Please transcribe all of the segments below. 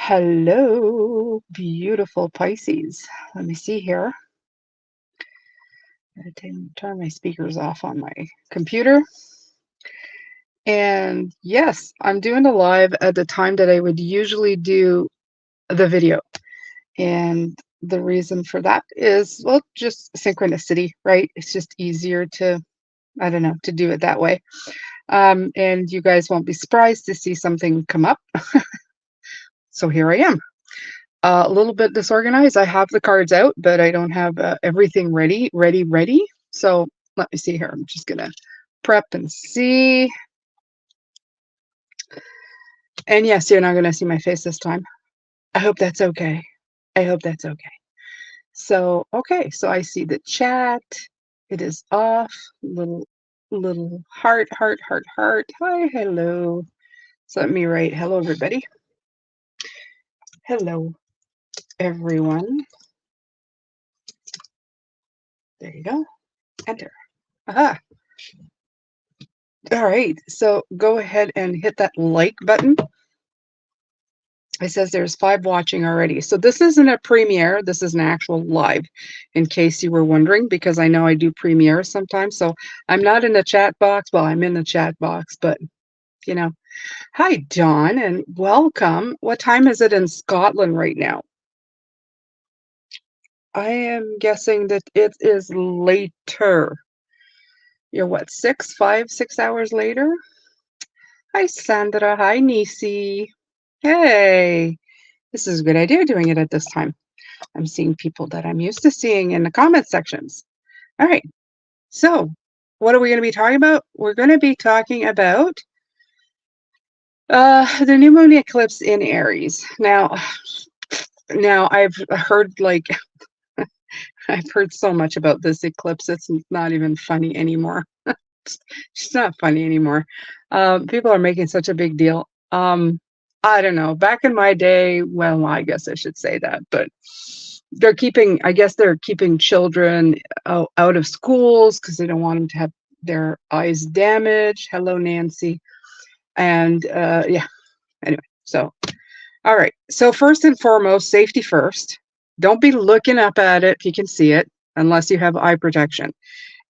Hello, beautiful Pisces. Let me see here. I'm gonna turn my speakers off on my computer. And yes, I'm doing a live at the time that I would usually do the video. And the reason for that is, well, just synchronicity, right? It's just easier to, I don't know, to do it that way. And you guys won't be surprised to see something come up. So here I am. A little bit disorganized. I have the cards out, but I don't have everything ready. So let me see here. I'm just gonna prep and see. And yes, you're not gonna see my face this time. I hope that's okay. I hope that's okay. So okay, so I see the chat. It is off. Little heart. Hi, hello. So let me write hello, everybody. Hello, everyone. There you go. Enter. Aha. All right, so go ahead and hit that like button. It says there's 5 watching already. So this isn't a premiere, this is an actual live, in case you were wondering, because I know I do premieres sometimes. So I'm not in the chat box. Well, I'm in the chat box, but you know. Hi, Dawn, and welcome. What time is it in Scotland right now? I am guessing that it is later. You're what, 6 hours later? Hi, Sandra. Hi, Nisi. Hey, this is a good idea doing it at this time. I'm seeing people that I'm used to seeing in the comment sections. All right. So, what are we going to be talking about? We're going to be talking about the new moon eclipse in Aries. Now I've heard I've heard so much about this eclipse. It's not even funny anymore. It's not funny anymore. People are making such a big deal. I don't know. Back in my day, well, I guess I should say that, but I guess they're keeping children out of schools because they don't want them to have their eyes damaged. Hello, Nancy. And yeah, anyway, so, all right. So, first and foremost, safety first. Don't be looking up at it if you can see it, unless you have eye protection.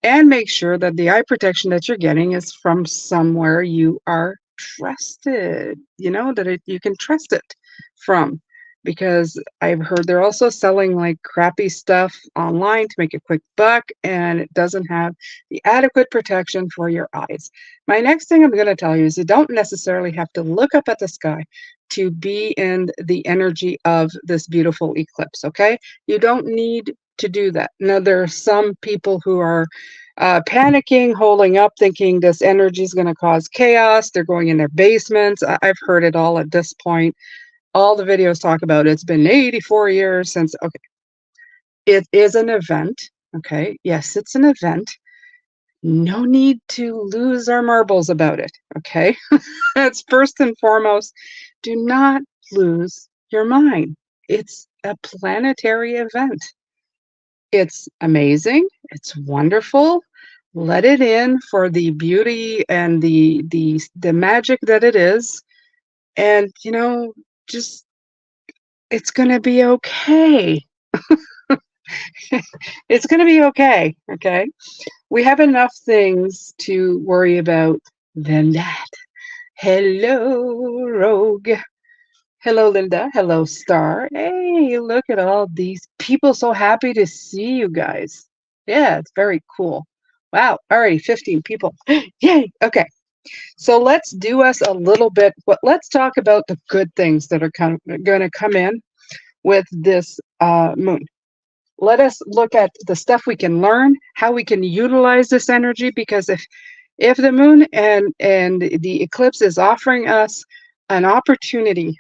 And make sure that the eye protection that you're getting is from somewhere you are trusted, you can trust it from. Because I've heard they're also selling like crappy stuff online to make a quick buck, and it doesn't have the adequate protection for your eyes. My next thing I'm going to tell you is you don't necessarily have to look up at the sky to be in the energy of this beautiful eclipse, okay? You don't need to do that. Now, there are some people who are panicking, holding up, thinking this energy is going to cause chaos. They're going in their basements. I've heard it all at this point. All the videos talk about it. It's been 84 years since. Okay, it is an event. Okay, yes, it's an event. No need to lose our marbles about it. Okay, that's first and foremost. Do not lose your mind. It's a planetary event. It's amazing. It's wonderful. Let it in for the beauty and the magic that it is. And just it's going to be okay. It's going to be okay, okay? We have enough things to worry about than that. Hello, Rogue. Hello, Linda. Hello, Star. Hey, look at all these people. So happy to see you guys. Yeah, it's very cool. Wow. Alrighty, 15 people. Yay. Okay. So let's do us a little bit. Let's talk about the good things that are going to come in with this moon. Let us look at the stuff we can learn, how we can utilize this energy, because if the moon and the eclipse is offering us an opportunity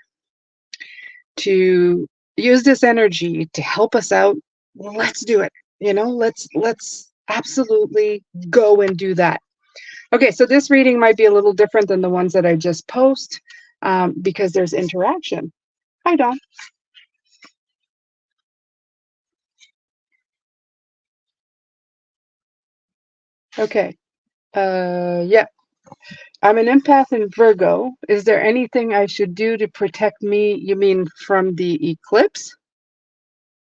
to use this energy to help us out, let's do it. Let's absolutely go and do that. Okay, so this reading might be a little different than the ones that I just post because there's interaction. Hi, Dawn. Okay. Yeah. I'm an empath in Virgo. Is there anything I should do to protect me? You mean from the eclipse?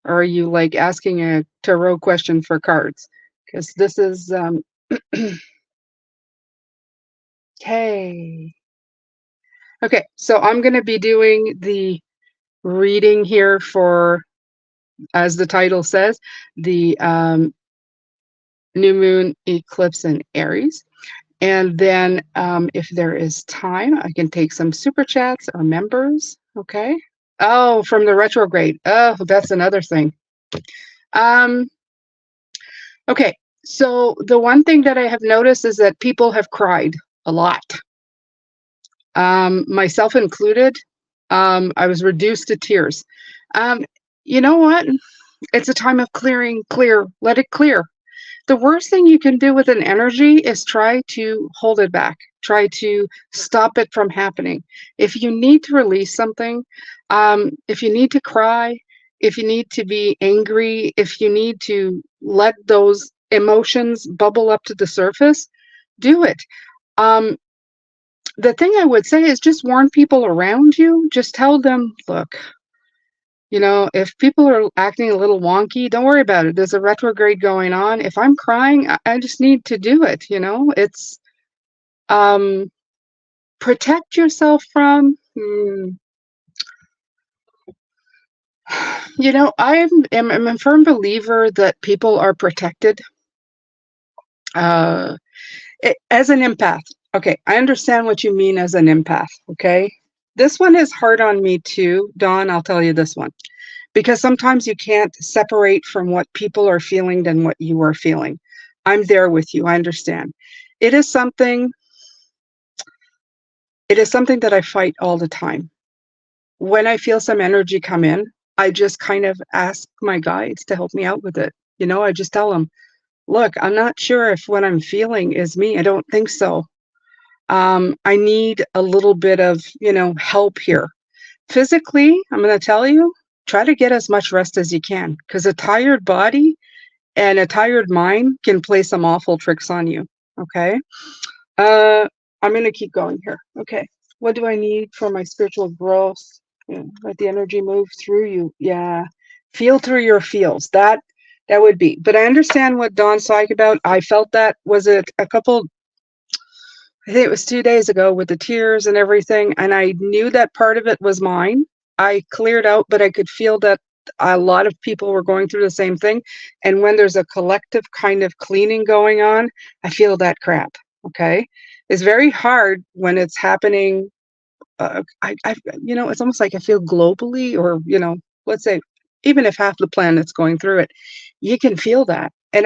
Or are you like asking a tarot question for cards? Because this is, okay. Okay, so I'm going to be doing the reading here for, as the title says, the new moon eclipse in Aries. And then if there is time, I can take some super chats or members. Okay. Oh, from the retrograde. Oh, that's another thing. Um, okay. So the one thing that I have noticed is that people have cried a lot. Myself included. I was reduced to tears. Um, you know what? It's a time of clearing, clear, let it clear. The worst thing you can do with an energy is try to hold it back, try to stop it from happening. If you need to release something, if you need to cry, if you need to be angry, if you need to let those emotions bubble up to the surface, do it. Um, the thing I would say is just warn people around you. Just tell them, look, if people are acting a little wonky, don't worry about it. There's a retrograde going on. If I'm crying, I just need to do it. It's um, protect yourself from. I'm a firm believer that people are protected. Uh, as an empath, okay, I understand what you mean as an empath. Okay, this one is hard on me too, Dawn. I'll tell you this one. Because sometimes you can't separate from what people are feeling than what you are feeling. I'm there with you. I understand. It is something it is something that I fight all the time. When I feel some energy come in, I just kind of ask my guides to help me out with it. I just tell them, "Look, I'm not sure if what I'm feeling is me. I don't think so. I need a little bit of, help here." Physically, I'm going to tell you, try to get as much rest as you can because a tired body and a tired mind can play some awful tricks on you. Okay. Uh, I'm going to keep going here. Okay. What do I need for my spiritual growth? Yeah, let the energy move through you. Yeah. Feel through your feels. That would be. But I understand what Dawn's talking about. I felt that. Was it I think it was 2 days ago with the tears and everything. And I knew that part of it was mine. I cleared out, but I could feel that a lot of people were going through the same thing. And when there's a collective kind of cleaning going on, I feel that crap. Okay. It's very hard when it's happening. It's almost like I feel globally, or, let's say, even if half the planet's going through it, you can feel that. And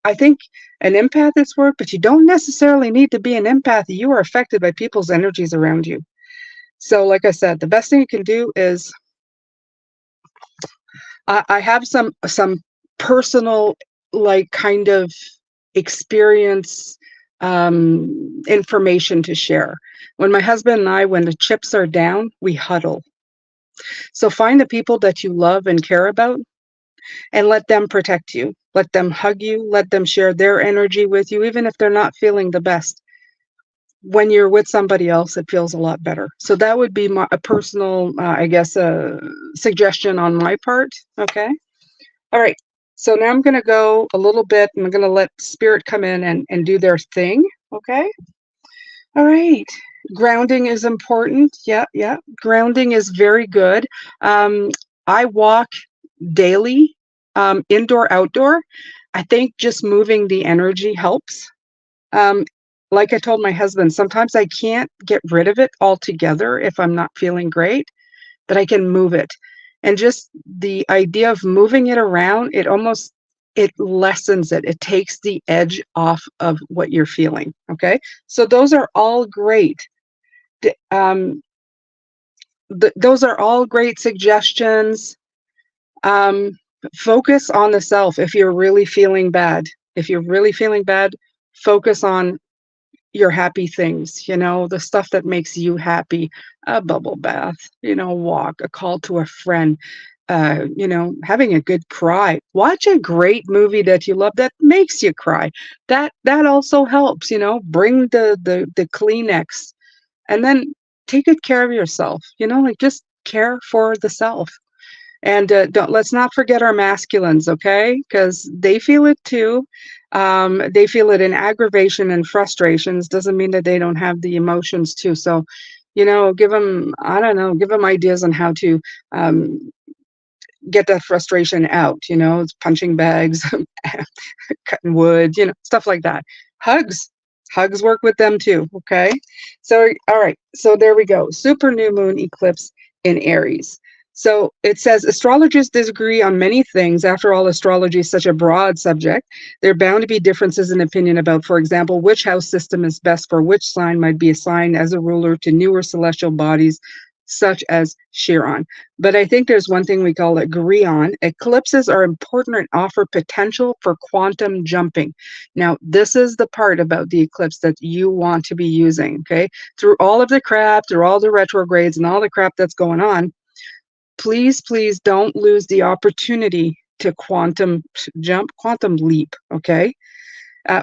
I think an empath is work, but you don't necessarily need to be an empath. You are affected by people's energies around you. So, like I said, the best thing you can do is I have some personal, like, kind of experience information to share. When my husband and I, when the chips are down, we huddle. So find the people that you love and care about and let them protect you. Let them hug you. Let them share their energy with you, even if they're not feeling the best. When you're with somebody else, it feels a lot better. So that would be a personal, I guess, suggestion on my part. Okay. All right. So now I'm going to go a little bit and I'm going to let spirit come in and do their thing. Okay. All right. Grounding is important. Yeah. Yeah. Grounding is very good. I walk daily, indoor, outdoor. I think just moving the energy helps. Um, like I told my husband, sometimes I can't get rid of it altogether if I'm not feeling great, but I can move it. And just the idea of moving it around, it lessens it. It takes the edge off of what you're feeling. Okay. So those are all great. Um, those are all great suggestions. Um, focus on the self if you're really feeling bad. If you're really feeling bad, focus on your happy things, the stuff that makes you happy. A bubble bath, walk, a call to a friend. having a good cry. Watch a great movie that you love that makes you cry. That also helps. Bring the Kleenex, and then take good care of yourself. Like just care for the self. And let's not forget our masculines, okay? Because they feel it too. They feel it in aggravation and frustrations. Doesn't mean that they don't have the emotions too. So, give them, I don't know, give them ideas on how to um, get that frustration out. It's punching bags, cutting wood, stuff like that. Hugs. Hugs work with them too, okay? So, all right. So there we go. Super new moon eclipse in Aries. So it says astrologers disagree on many things. After all, astrology is such a broad subject. There are bound to be differences in opinion about, for example, which house system is best for which sign might be assigned as a ruler to newer celestial bodies, such as Chiron. But I think there's one thing we call agree on. Eclipses are important and offer potential for quantum jumping. Now, this is the part about the eclipse that you want to be using, okay? Through all of the crap, through all the retrogrades and all the crap that's going on, please, please don't lose the opportunity to quantum jump, quantum leap, okay?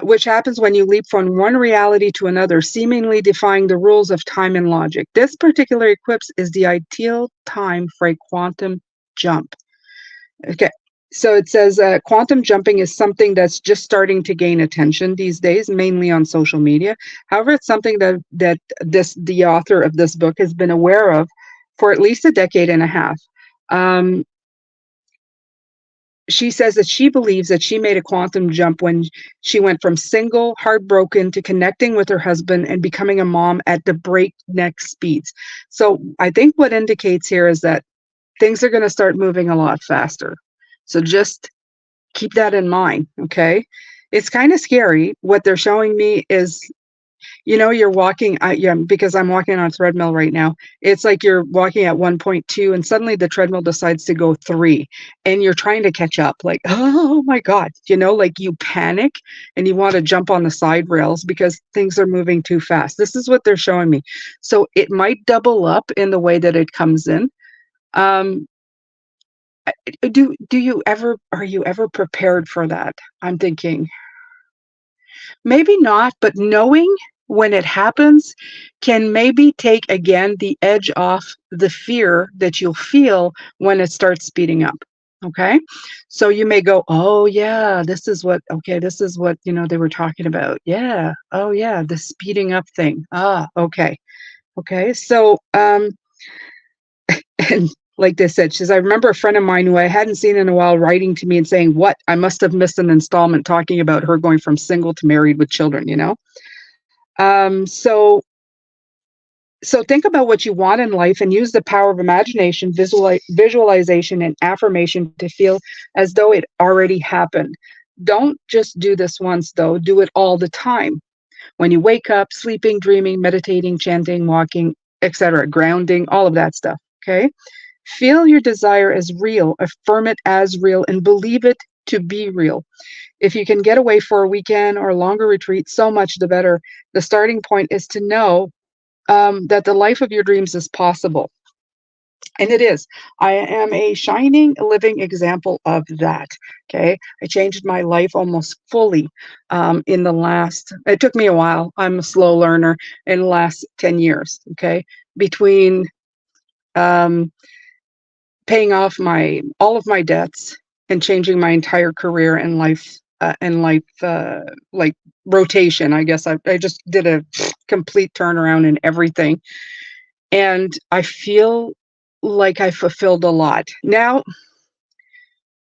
Which happens when you leap from one reality to another, seemingly defying the rules of time and logic. This particular eclipse is the ideal time for a quantum jump. Okay. So it says quantum jumping is something that's just starting to gain attention these days, mainly on social media. However, it's something that the author of this book has been aware of for at least a decade and a half. Um, she says that she believes that she made a quantum jump when she went from single, heartbroken, to connecting with her husband and becoming a mom at the breakneck speeds. So I think what indicates here is that things are going to start moving a lot faster. So just keep that in mind, okay? It's kind of scary. What they're showing me is you're walking, yeah, because I'm walking on a treadmill right now. It's like you're walking at 1.2 and suddenly the treadmill decides to go 3 and you're trying to catch up. Like, oh my God, like you panic and you want to jump on the side rails because things are moving too fast. This is what they're showing me. So it might double up in the way that it comes in. Um, are you ever prepared for that? I'm thinking, maybe not, but knowing when it happens can maybe take again the edge off the fear that you'll feel when it starts speeding up. Okay. So you may go, oh yeah, this is what, they were talking about. Yeah. Oh yeah, the speeding up thing. Ah, okay. Okay. So, and like they said, she says, I remember a friend of mine who I hadn't seen in a while writing to me and saying, what? I must have missed an installment talking about her going from single to married with children. Um, so so think about what you want in life and use the power of imagination, visualization, and affirmation to feel as though it already happened. Don't just do this once, though. Do it all the time. When you wake up, sleeping, dreaming, meditating, chanting, walking, etc., grounding, all of that stuff. Okay. Feel your desire as real, affirm it as real, and believe it to be real. If you can get away for a weekend or a longer retreat, so much the better. The starting point is to know that the life of your dreams is possible. And it is. I am a shining, living example of that. Okay. I changed my life almost fully in the last, it took me a while. I'm a slow learner in the last 10 years. Okay. Between um, paying off all of my debts and changing my entire career and life like rotation. I guess I just did a complete turnaround in everything, and I feel like I fulfilled a lot. Now,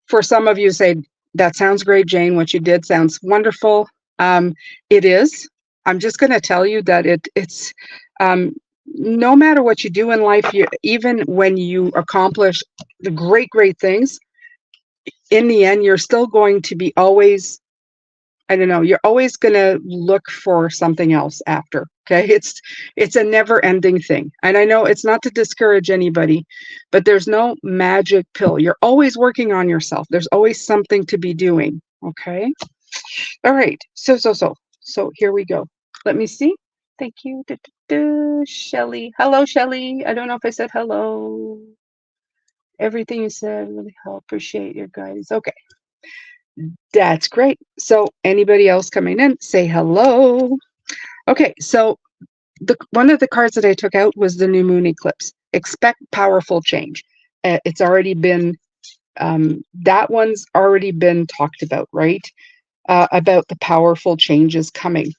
for some of you say, that sounds great, Jane. What you did sounds wonderful. It is. I'm just going to tell you that it's um, no matter what you do in life, even when you accomplish the great, great things, in the end, you're still going to be always, I don't know, you're always going to look for something else after. Okay. It's a never ending thing. And I know it's not to discourage anybody, but there's no magic pill. You're always working on yourself. There's always something to be doing. Okay. All right. So here we go. Let me see. Thank you. Shelly. Hello, Shelly. I don't know if I said hello. Everything you said really helped. Appreciate your guidance. Okay, that's great. So anybody else coming in, say hello. Okay, so the one of the cards that I took out was the new moon eclipse. Expect powerful change. It's already been that one's already been talked about, right? About the powerful changes coming.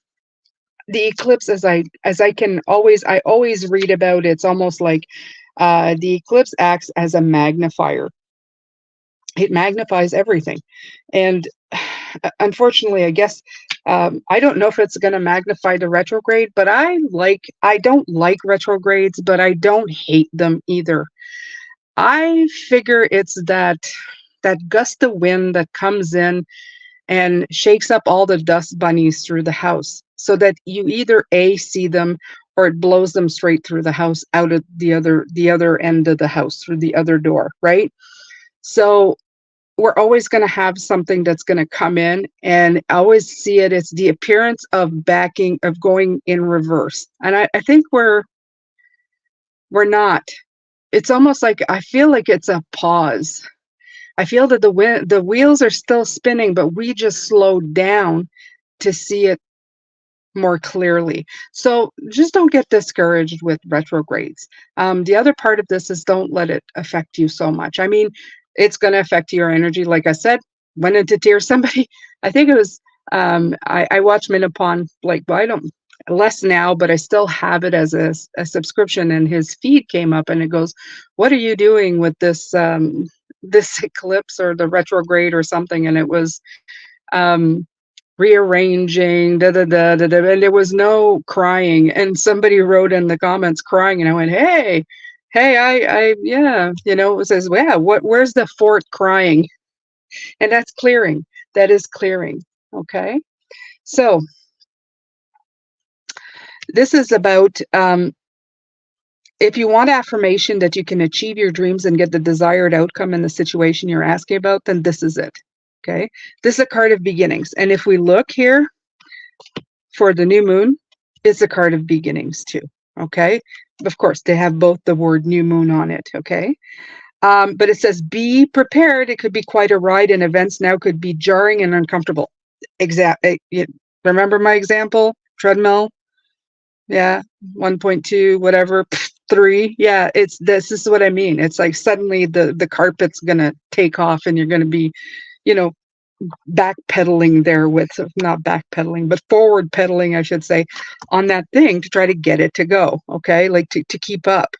The eclipse, I always read about. It's almost like the eclipse acts as a magnifier. It magnifies everything, and unfortunately, I guess I don't know if it's going to magnify the retrograde, but I don't like retrogrades, but I don't hate them either. I figure it's that gust of wind that comes in and shakes up all the dust bunnies through the house, so that you either A, see them, or it blows them straight through the house, out of the other end of the house, through the other door, right? So we're always going to have something that's going to come in, and I always see it as the appearance of going in reverse. And I think we're not. It's almost like I feel like it's a pause. I feel that the wheels are still spinning, but we just slowed down to see it more clearly. So just don't get discouraged with retrogrades. The other part of this is don't let it affect you so much. I mean, it's going to affect your energy. Like I said, went into tears. Somebody, I think it was, I watch Minipon, like, well, I don't, less now, but I still have it as a subscription, and his feed came up and it goes, what are you doing with this eclipse or the retrograde or something? And it was, um, rearranging, da da da da da, and there was no crying. And somebody wrote in the comments crying, and I went, hey, yeah, it says, well, yeah, where's the fourth crying? And that's clearing. That is clearing. Okay. So this is about, if you want affirmation that you can achieve your dreams and get the desired outcome in the situation you're asking about, then this is it. Okay. This is a card of beginnings. And if we look here, for the new moon, it's a card of beginnings too. Okay. Of course, they have both the word new moon on it. Okay. But it says, be prepared. It could be quite a ride, and events now could be jarring and uncomfortable. Remember my example? Treadmill? Yeah. 1.2, whatever, 3. Yeah. This is what I mean. It's like suddenly the carpet's going to take off, and you're going to be, you know, backpedaling there with, not backpedaling, but forward pedaling, I should say, on that thing to try to get it to go. Okay. Like to keep up.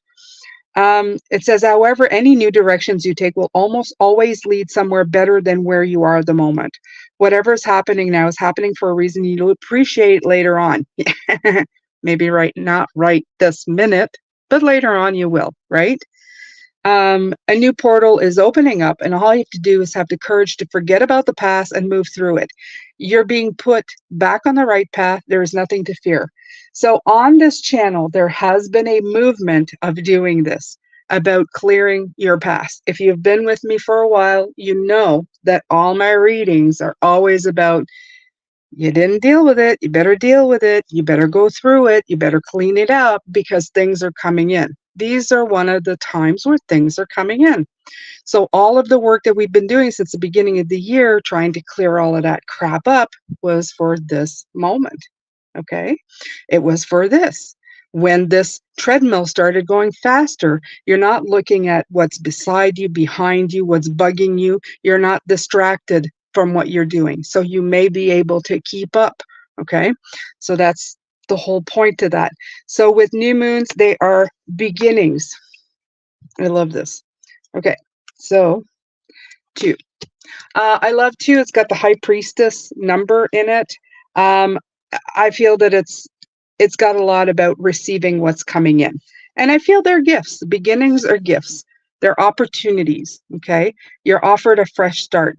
It says, however, any new directions you take will almost always lead somewhere better than where you are at the moment. Whatever's happening now is happening for a reason you'll appreciate later on. Maybe not right this minute, but later on you will, right? A new portal is opening up, and all you have to do is have the courage to forget about the past and move through it. You're being put back on the right path. There is nothing to fear. So on this channel, there has been a movement of doing this, about clearing your past. If you've been with me for a while, you know that all my readings are always about, you didn't deal with it, you better deal with it, you better go through it, you better clean it up, because things are coming in. These are one of the times where things are coming in. So all of the work that we've been doing since the beginning of the year, trying to clear all of that crap up, was for this moment. Okay. It was for this. When this treadmill started going faster, you're not looking at what's beside you, behind you, what's bugging you. You're not distracted from what you're doing. So you may be able to keep up. Okay. So that's the whole point to that. So with new moons, they are beginnings. I love this. Okay. So 2. I love 2. It's got the high priestess number in it. I feel that it's got a lot about receiving what's coming in. And I feel they're gifts. The beginnings are gifts. They're opportunities. Okay. You're offered a fresh start,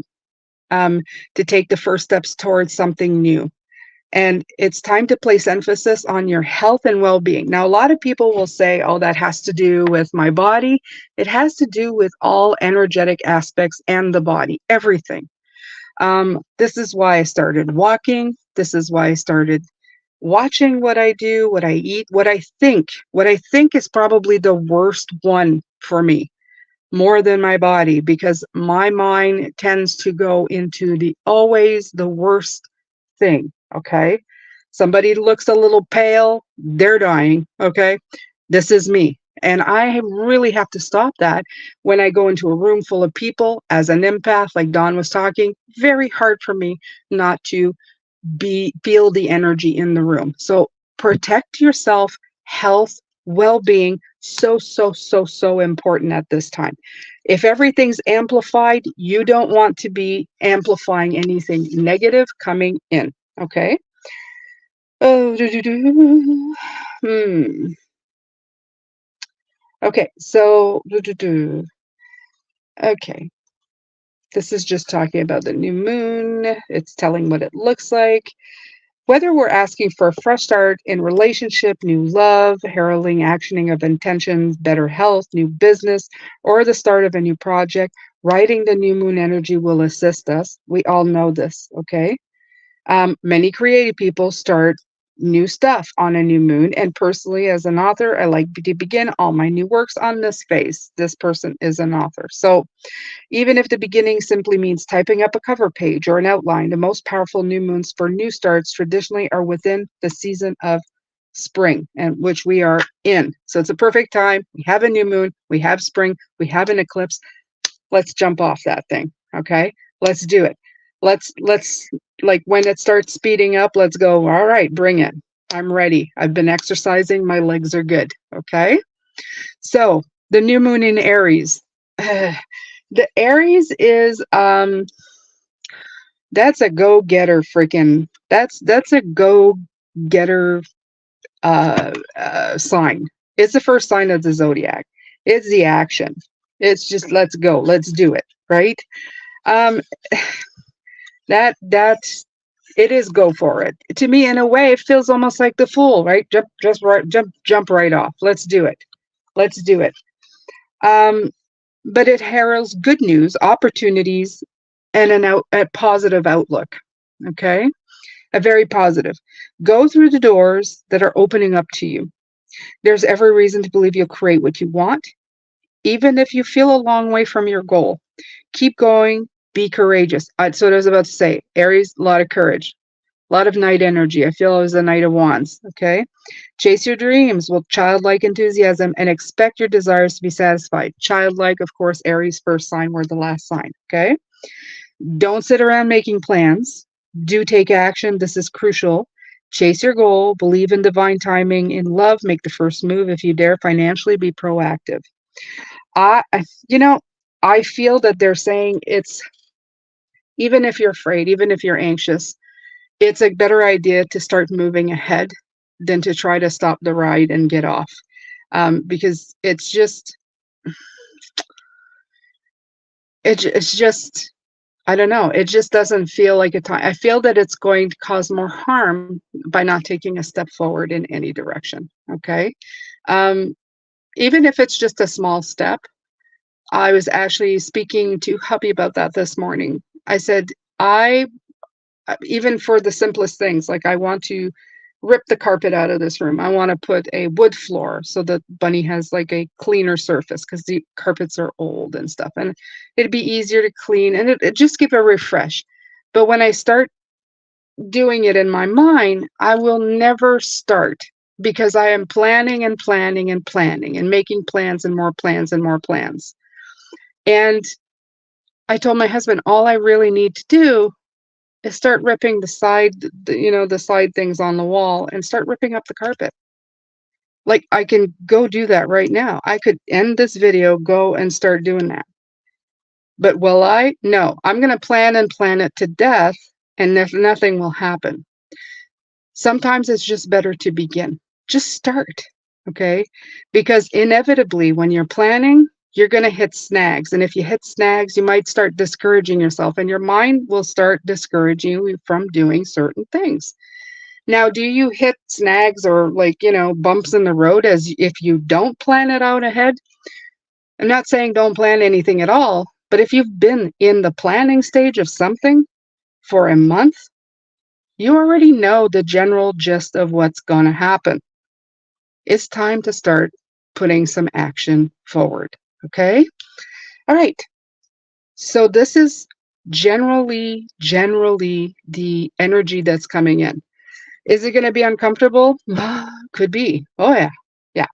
to take the first steps towards something new. And it's time to place emphasis on your health and well-being. Now, a lot of people will say, oh, that has to do with my body. It has to do with all energetic aspects and the body, everything. This is why I started walking. This is why I started watching what I do, what I eat, what I think. What I think is probably the worst one for me. more than my body, because my mind tends to go into always the worst thing. Okay. Somebody looks a little pale, they're dying. Okay. This is me. And I really have to stop that when I go into a room full of people as an empath, like Dawn was talking. Very hard for me not to feel the energy in the room. So protect yourself, health, well-being, so important at this time. If everything's amplified, you don't want to be amplifying anything negative coming in. Okay. Oh, okay, so okay. This is just talking about the new moon. It's telling what it looks like. Whether we're asking for a fresh start in relationship, new love, heralding actioning of intentions, better health, new business, or the start of a new project, writing the new moon energy will assist us. We all know this, okay? Many creative people start new stuff on a new moon. And personally, as an author, I like to begin all my new works on this phase. This person is an author. So even if the beginning simply means typing up a cover page or an outline, the most powerful new moons for new starts traditionally are within the season of spring, and which we are in. So it's a perfect time. We have a new moon, we have spring, we have an eclipse. Let's jump off that thing. Okay. Let's do it. Let's like when it starts speeding up, let's go. All right, bring it. I'm ready. I've been exercising. My legs are good. Okay. So the new moon in Aries. The Aries is that's a go-getter freaking that's a go-getter sign. It's the first sign of the zodiac. It's the action. It's just let's go, let's do it, right? Um, that it is go for it. To me, in a way, it feels almost like the fool, right? Jump right off. Let's do it. Let's do it. Um, but it heralds good news, opportunities, and a positive outlook. Okay, a very positive. Go through the doors that are opening up to you. There's every reason to believe you'll create what you want, even if you feel a long way from your goal. Keep going. Be courageous. That's what I was about to say. Aries, a lot of courage, a lot of night energy. I feel it was the Knight of Wands. Okay. Chase your dreams with childlike enthusiasm and expect your desires to be satisfied. Childlike, of course, Aries first sign, we're the last sign. Okay. Don't sit around making plans. Do take action. This is crucial. Chase your goal. Believe in divine timing. In love, make the first move. If you dare, financially, be proactive. I, you know, I feel that they're saying it's even if you're afraid, even if you're anxious, it's a better idea to start moving ahead than to try to stop the ride and get off. Because it's just, I don't know. It just doesn't feel like a time. I feel that it's going to cause more harm by not taking a step forward in any direction. Okay. Um, Even if it's just a small step. I was actually speaking to hubby about that this morning. I said, I even for the simplest things, like I want to rip the carpet out of this room. I want to put a wood floor so that Bunny has like a cleaner surface because the carpets are old and stuff. And it'd be easier to clean and it just give a refresh. But when I start doing it in my mind, I will never start because I am planning and planning and planning and making plans and more plans and more plans. And I told my husband, all I really need to do is start ripping the side things on the wall and start ripping up the carpet. Like I can go do that right now. I could end this video, go and start doing that. But will I? No, I'm going to plan and plan it to death and if nothing will happen. Sometimes it's just better to begin. Just start. Okay. Because inevitably when you're planning, you're going to hit snags. And if you hit snags, you might start discouraging yourself and your mind will start discouraging you from doing certain things. Now, do you hit snags or bumps in the road as if you don't plan it out ahead? I'm not saying don't plan anything at all, but if you've been in the planning stage of something for a month, you already know the general gist of what's going to happen. It's time to start putting some action forward. Okay. All right. So this is generally the energy that's coming in. Is it going to be uncomfortable? Could be. Oh yeah. Yeah.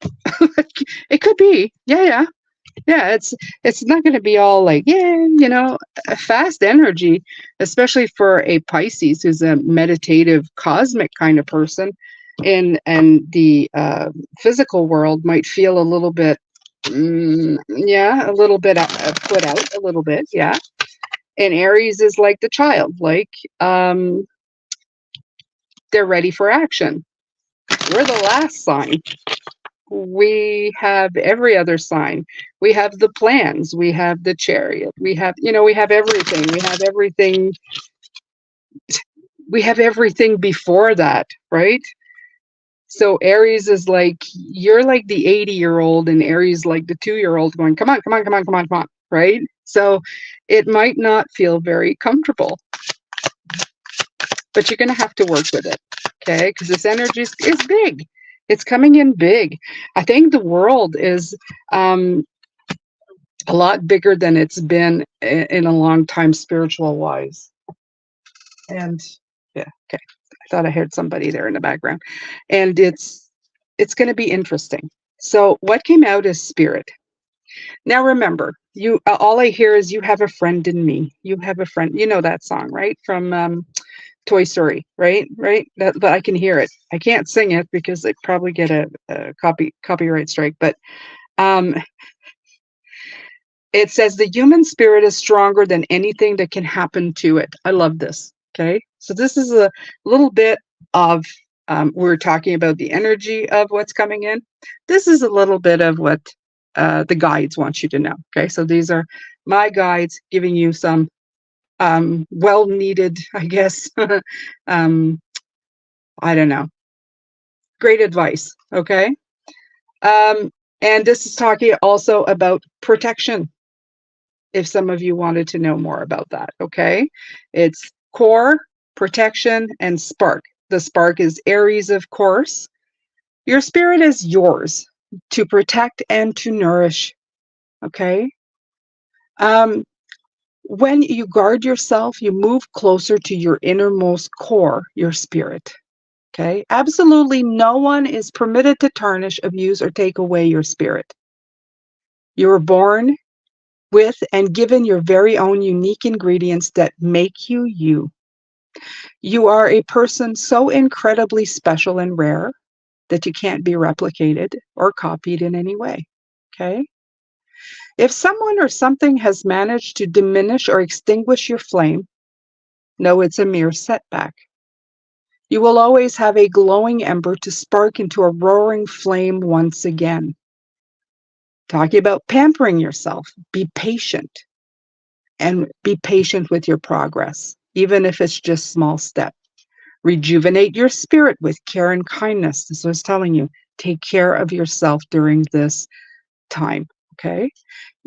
It could be. Yeah, yeah. Yeah, it's not going to be all like, yeah, a fast energy, especially for a Pisces who's a meditative cosmic kind of person. And the physical world might feel a little bit, yeah, a little bit put out a little bit, yeah. And Aries is like the child, like um, they're ready for action. We're the last sign. We have every other sign. We have the plans. We have the chariot. We have everything. We have everything before that, right? So Aries is like, you're like the 80-year-old, and Aries like the 2-year-old going, come on, come on, come on, come on, come on, right? So it might not feel very comfortable, but you're going to have to work with it, okay? Because this energy is big. It's coming in big. I think the world is a lot bigger than it's been in a long time, spiritual wise. And yeah, okay. I thought I heard somebody there in the background. And it's going to be interesting. So what came out is spirit. Now remember, you all I hear is you have a friend in me. You have a friend. You know that song, right? From Toy Story, right? Right? But I can hear it. I can't sing it because they probably get a copyright strike. But um, it says the human spirit is stronger than anything that can happen to it. I love this. Okay. So this is a little bit of, we're talking about the energy of what's coming in. This is a little bit of what the guides want you to know. Okay. So these are my guides giving you some well needed, I guess, um, I don't know, great advice. Okay. Um, and this is talking also about protection, if some of you wanted to know more about that, okay? It's core, protection, and spark. The spark is Aries, of course. Your spirit is yours to protect and to nourish, okay? Um, when you guard yourself, you move closer to your innermost core, your spirit, okay? Absolutely no one is permitted to tarnish, abuse, or take away your spirit. You were born with and given your very own unique ingredients that make you you. You are a person so incredibly special and rare that you can't be replicated or copied in any way. Okay? If someone or something has managed to diminish or extinguish your flame, know it's a mere setback. You will always have a glowing ember to spark into a roaring flame once again. Talking about pampering yourself, be patient. And be patient with your progress, even if it's just small steps. Rejuvenate your spirit with care and kindness. This was telling you, take care of yourself during this time, okay?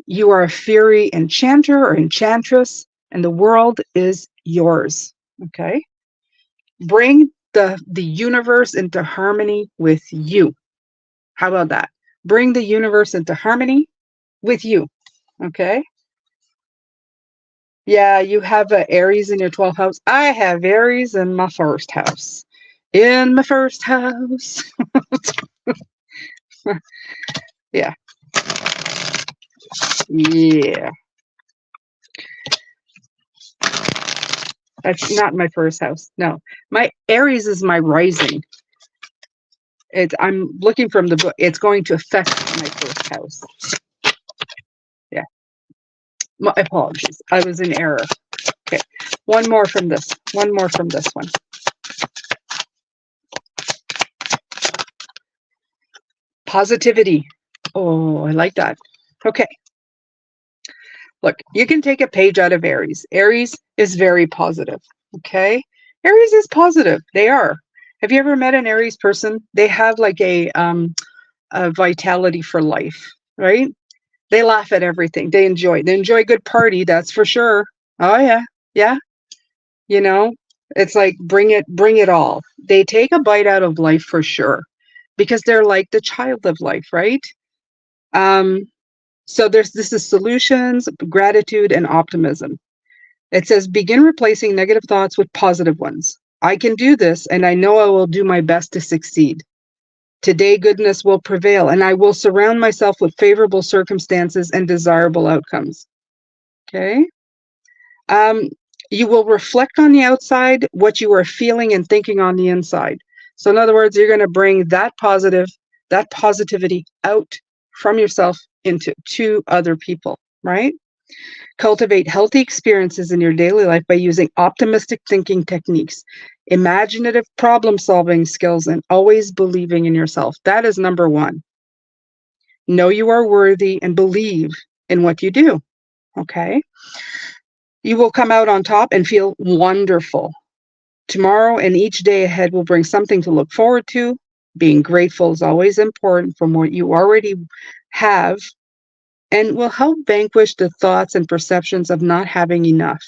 You are a fairy enchanter or enchantress, and the world is yours, okay? Bring the universe into harmony with you. How about that? Bring the universe into harmony with you, okay? Yeah, you have Aries in your 12th house. I have Aries in my first house. In my first house. Yeah. Yeah. That's not my first house. No. My Aries is my rising. I'm looking from the book. It's going to affect my first house. Yeah. My apologies. I was in error. Okay. One more from this. One more from this one. Positivity. Oh, I like that. Okay. Look, you can take a page out of Aries. Aries is very positive. Okay. Aries is positive. They are. Have you ever met an Aries person? They have like a vitality for life, right? They laugh at everything. They enjoy. They enjoy a good party. That's for sure. Oh yeah, yeah. You know, it's like bring it all. They take a bite out of life for sure, because they're like the child of life, right? Um, So this is solutions, gratitude, and optimism. It says, begin replacing negative thoughts with positive ones. I can do this, and I know I will do my best to succeed. Today, goodness will prevail, and I will surround myself with favorable circumstances and desirable outcomes. Okay? Um, you will reflect on the outside what you are feeling and thinking on the inside. So in other words, you're going to bring that positivity out from yourself into to other people, right? Cultivate healthy experiences in your daily life by using optimistic thinking techniques, imaginative problem solving skills, and always believing in yourself. That is number one. Know you are worthy and believe in what you do. Okay. You will come out on top and feel wonderful. Tomorrow and each day ahead will bring something to look forward to. Being grateful is always important from what you already have and will help vanquish the thoughts and perceptions of not having enough.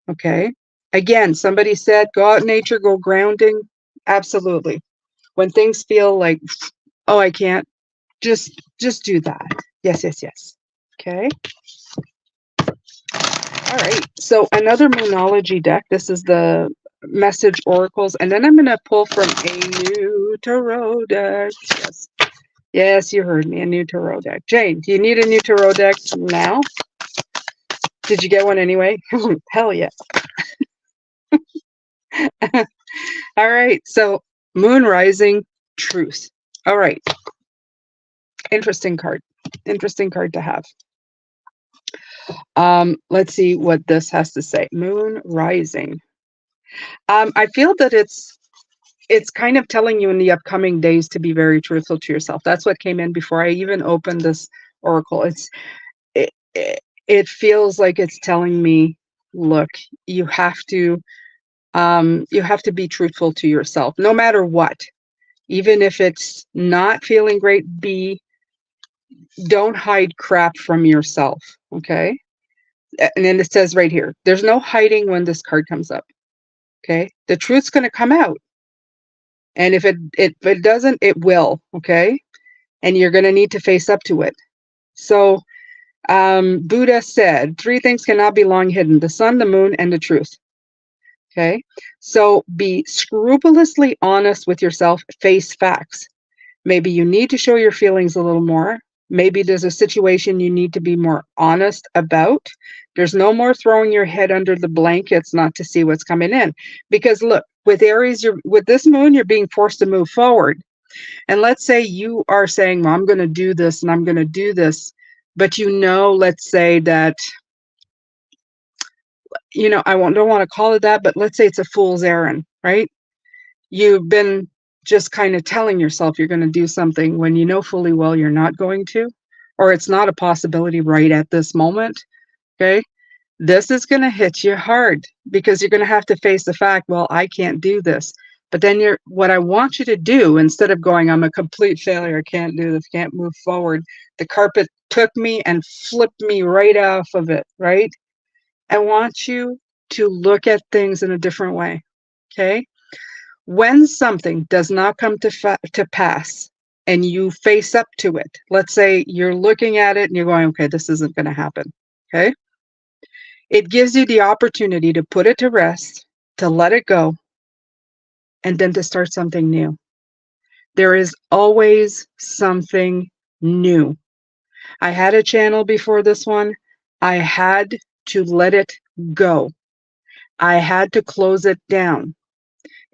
Okay. Again, somebody said, go out in nature, go grounding. Absolutely. When things feel like, oh, I can't, just do that. Yes, yes, yes. Okay. All right. So another Moonology deck. This is the message oracles. And then I'm going to pull from a new tarot deck. Yes. Yes, you heard me. A new tarot deck. Jane, do you need a new tarot deck now? Did you get one anyway? Hell yeah. All right. So Moon Rising Truth. All right. Interesting card. Interesting card to have. Let's see what this has to say. Moon Rising. I feel that it's kind of telling you in the upcoming days to be very truthful to yourself. That's what came in before I even opened this oracle. It feels like it's telling me, look, you have to be truthful to yourself, no matter what. Even if it's not feeling great, don't hide crap from yourself. Okay. And then it says right here, there's no hiding when this card comes up. Okay. The truth's going to come out. And if it doesn't, it will. Okay. And you're going to need to face up to it. So Buddha said, three things cannot be long hidden: the sun, the moon, and the truth. Okay. So be scrupulously honest with yourself, face facts. Maybe you need to show your feelings a little more. Maybe there's a situation you need to be more honest about. There's no more throwing your head under the blankets not to see what's coming in. Because look, with Aries, with this moon, you're being forced to move forward. And let's say you are saying, well, I'm going to do this and I'm going to do this. But let's say that, I don't want to call it that, but let's say it's a fool's errand, right? You've been just kind of telling yourself you're going to do something when you know fully well you're not going to, or it's not a possibility right at this moment. Okay. This is going to hit you hard because you're going to have to face the fact, well, I can't do this. But then what I want you to do, instead of going, I'm a complete failure, I can't do this, can't move forward, the carpet took me and flipped me right off of it, right? I want you to look at things in a different way. Okay. When something does not come to pass and you face up to it, let's say you're looking at it and you're going, okay, this isn't going to happen. Okay. It gives you the opportunity to put it to rest, to let it go, and then to start something new. There is always something new. I had a channel before this one. I had to let it go. I had to close it down.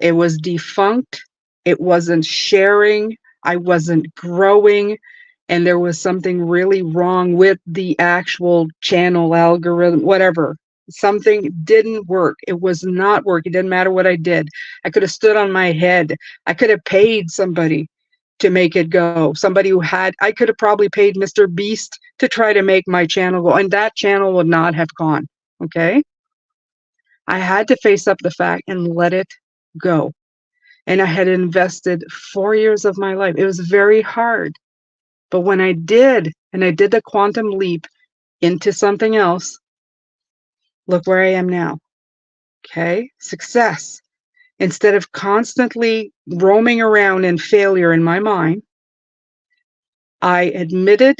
It was defunct. It wasn't sharing. I wasn't growing. And there was something really wrong with the actual channel algorithm, whatever. Something didn't work. It was not working. It didn't matter what I did. I could have stood on my head. I could have paid somebody to make it go. Somebody I could have probably paid Mr. Beast to try to make my channel go. And that channel would not have gone. Okay. I had to face up the fact and let it go. And I had invested 4 years of my life. It was very hard. But when I did, and I did the quantum leap into something else, look where I am now. Okay? Success. Instead of constantly roaming around in failure in my mind, I admitted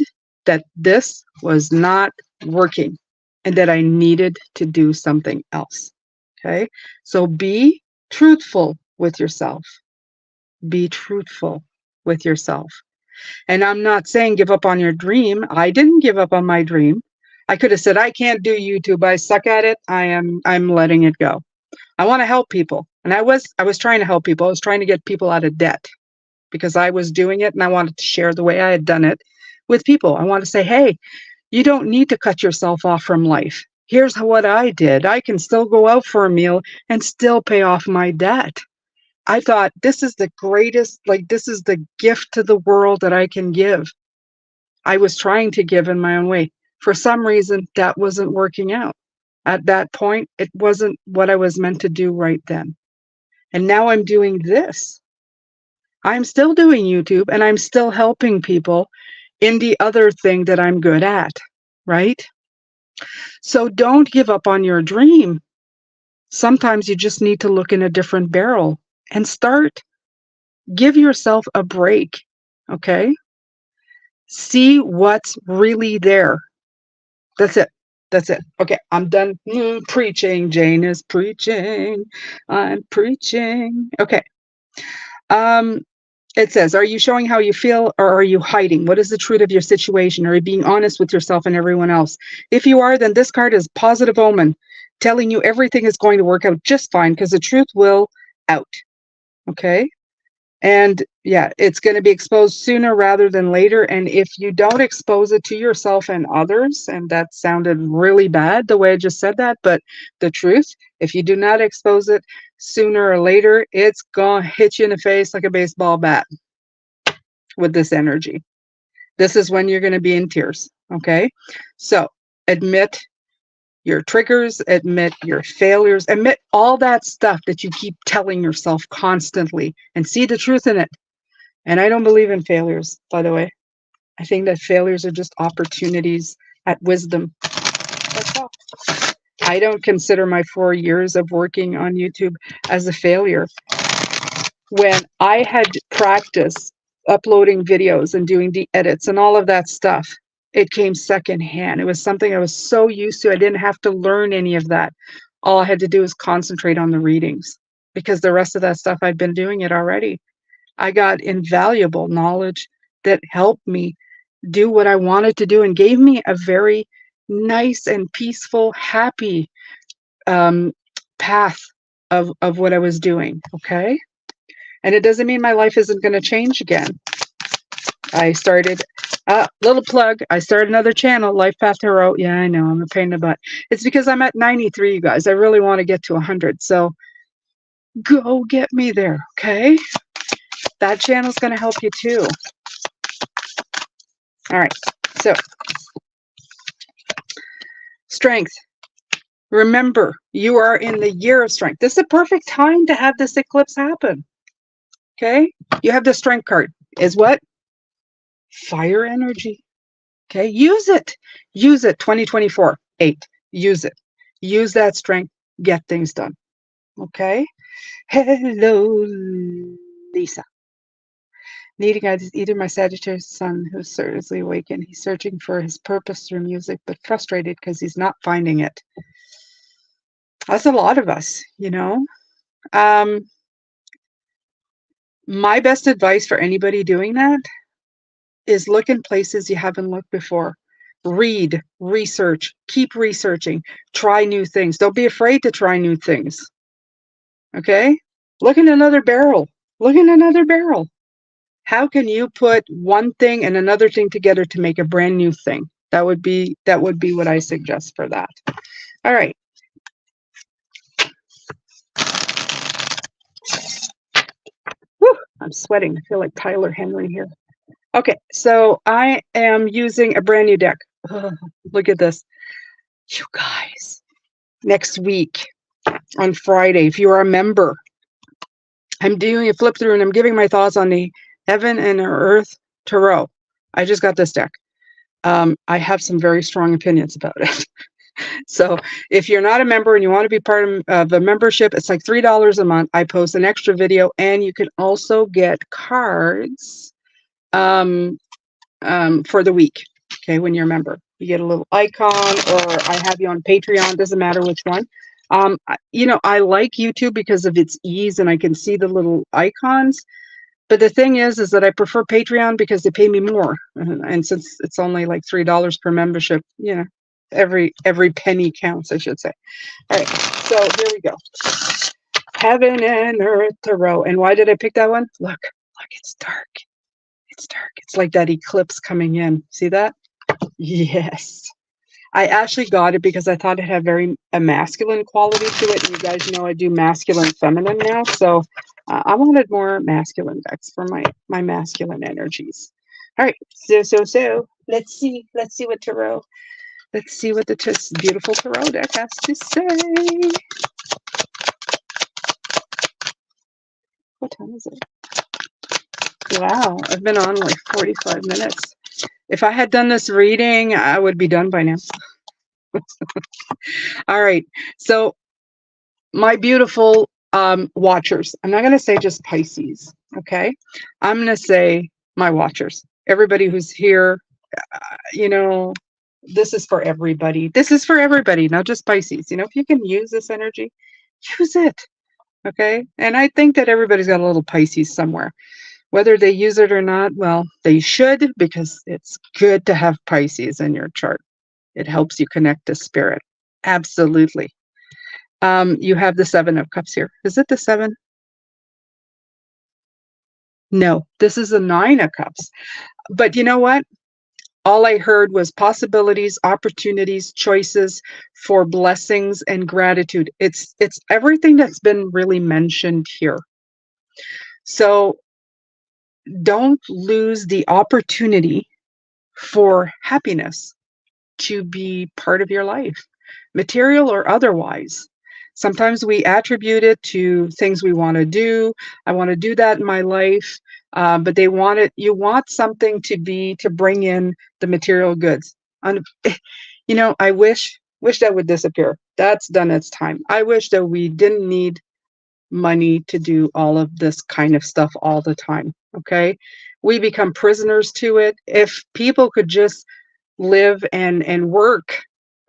that this was not working and that I needed to do something else. Okay? So be truthful with yourself. Be truthful with yourself. And I'm not saying give up on your dream. I didn't give up on my dream. I could have said, I can't do YouTube. I suck at it. I'm letting it go. I want to help people. And I was trying to help people. I was trying to get people out of debt because I was doing it and I wanted to share the way I had done it with people. I want to say, hey, you don't need to cut yourself off from life. Here's what I did. I can still go out for a meal and still pay off my debt. I thought this is the greatest, like this is the gift to the world that I can give. I was trying to give in my own way. For some reason, that wasn't working out. At that point, it wasn't what I was meant to do right then. And now I'm doing this. I'm still doing YouTube and I'm still helping people in the other thing that I'm good at, right? So don't give up on your dream. Sometimes you just need to look in a different barrel and start. Give yourself a break, okay? See what's really there. That's it. That's it. Okay, I'm done preaching. Jane is preaching. I'm preaching. Okay. It says, are you showing how you feel or are you hiding? What is the truth of your situation? Are you being honest with yourself and everyone else? If you are, then this card is positive omen, telling you everything is going to work out just fine because the truth will out. Okay? And yeah, it's going to be exposed sooner rather than later. And if you don't expose it to yourself and others, and that sounded really bad the way I just said that, but the truth, if you do not expose it sooner or later, it's going to hit you in the face like a baseball bat with this energy. This is when you're going to be in tears. Okay. So admit your triggers, admit your failures, admit all that stuff that you keep telling yourself constantly and see the truth in it. And I don't believe in failures, by the way. I think that failures are just opportunities at wisdom. That's all. I don't consider my 4 years of working on YouTube as a failure. When I had practiced uploading videos and doing the edits and all of that stuff, it came secondhand. It was something I was so used to. I didn't have to learn any of that. All I had to do was concentrate on the readings because the rest of that stuff, I'd been doing it already. I got invaluable knowledge that helped me do what I wanted to do and gave me a very nice and peaceful, happy path of what I was doing, okay? And it doesn't mean my life isn't going to change again. I started, little plug, I started another channel, Life Path Tarot. Yeah, I know, I'm a pain in the butt. It's because I'm at 93, you guys. I really want to get to 100. So go get me there, okay? That channel's going to help you too. All right, so strength. Remember, you are in the year of strength. This is a perfect time to have this eclipse happen. Okay? You have the strength card. Is what? Fire energy. Okay? Use it. Use it. 2024. 8. Use it. Use that strength. Get things done. Okay? Hello, Lisa. Needing either my Sagittarius sun, who's seriously awakened. He's searching for his purpose through music, but frustrated because he's not finding it. That's a lot of us, you know. My best advice for anybody doing that is look in places you haven't looked before. Read, research, keep researching, try new things. Don't be afraid to try new things. Okay? Look in another barrel. Look in another barrel. How can you put one thing and another thing together to make a brand new thing? That would be what I suggest for that. All right. Whew, I'm sweating. I feel like Tyler Henry here. Okay, so I am using a brand new deck. Look at this. You guys, next week on Friday, if you are a member, I'm doing a flip through and I'm giving my thoughts on the Heaven and Earth Tarot. I just got this deck. I have some very strong opinions about it. So if you're not a member and you want to be part of a membership, it's like $3 a month. I post an extra video and you can also get cards for the week. Okay, when you're a member, you get a little icon, or I have you on Patreon, doesn't matter which one. You know, I like YouTube because of its ease and I can see the little icons. But the thing is that I prefer Patreon because they pay me more. And since it's only like $3 per membership, you know, every penny counts, I should say. All right, so here we go. Heaven and Earth Tarot. And why did I pick that one? Look, it's dark. It's dark. It's like that eclipse coming in. See that? Yes. I actually got it because I thought it had a masculine quality to it. And you guys know I do masculine feminine now. So I wanted more masculine decks for my masculine energies. All right. So let's see what tarot. Let's see what the beautiful tarot deck has to say. What time is it? Wow, I've been on like 45 minutes. If I had done this reading, I would be done by now. All right. So my beautiful watchers, I'm not going to say just Pisces, okay? I'm going to say my watchers. Everybody who's here, you know, this is for everybody. This is for everybody, not just Pisces. You know, if you can use this energy, use it, okay? And I think that everybody's got a little Pisces somewhere. Whether they use it or not, well, they should, because it's good to have Pisces in your chart. It helps you connect to spirit. Absolutely. You have the 7 of Cups here. Is it the 7? No, this is the 9 of Cups. But you know what? All I heard was possibilities, opportunities, choices for blessings and gratitude. It's everything that's been really mentioned here. So don't lose the opportunity for happiness to be part of your life, material or otherwise. Sometimes we attribute it to things we want to do. I want to do that in my life, but they want it. You want something to bring in the material goods. You know, I wish that would disappear. That's done its time. I wish that we didn't need money to do all of this kind of stuff all the time. Okay, we become prisoners to it. If people could just live and work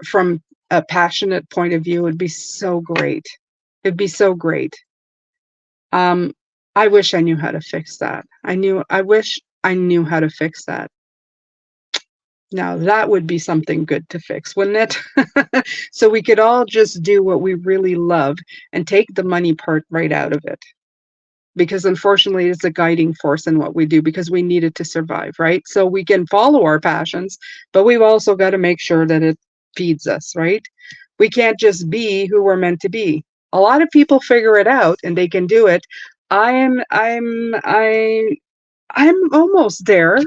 from a passionate point of view, would be so great. It'd be so great. I wish I knew how to fix that. I wish I knew how to fix that. Now that would be something good to fix, wouldn't it? So we could all just do what we really love and take the money part right out of it. Because unfortunately it's a guiding force in what we do because we need it to survive, right? So we can follow our passions, but we've also got to make sure that it feeds us, right? We can't just be who we're meant to be. A lot of people figure it out and they can do it. I'm almost there.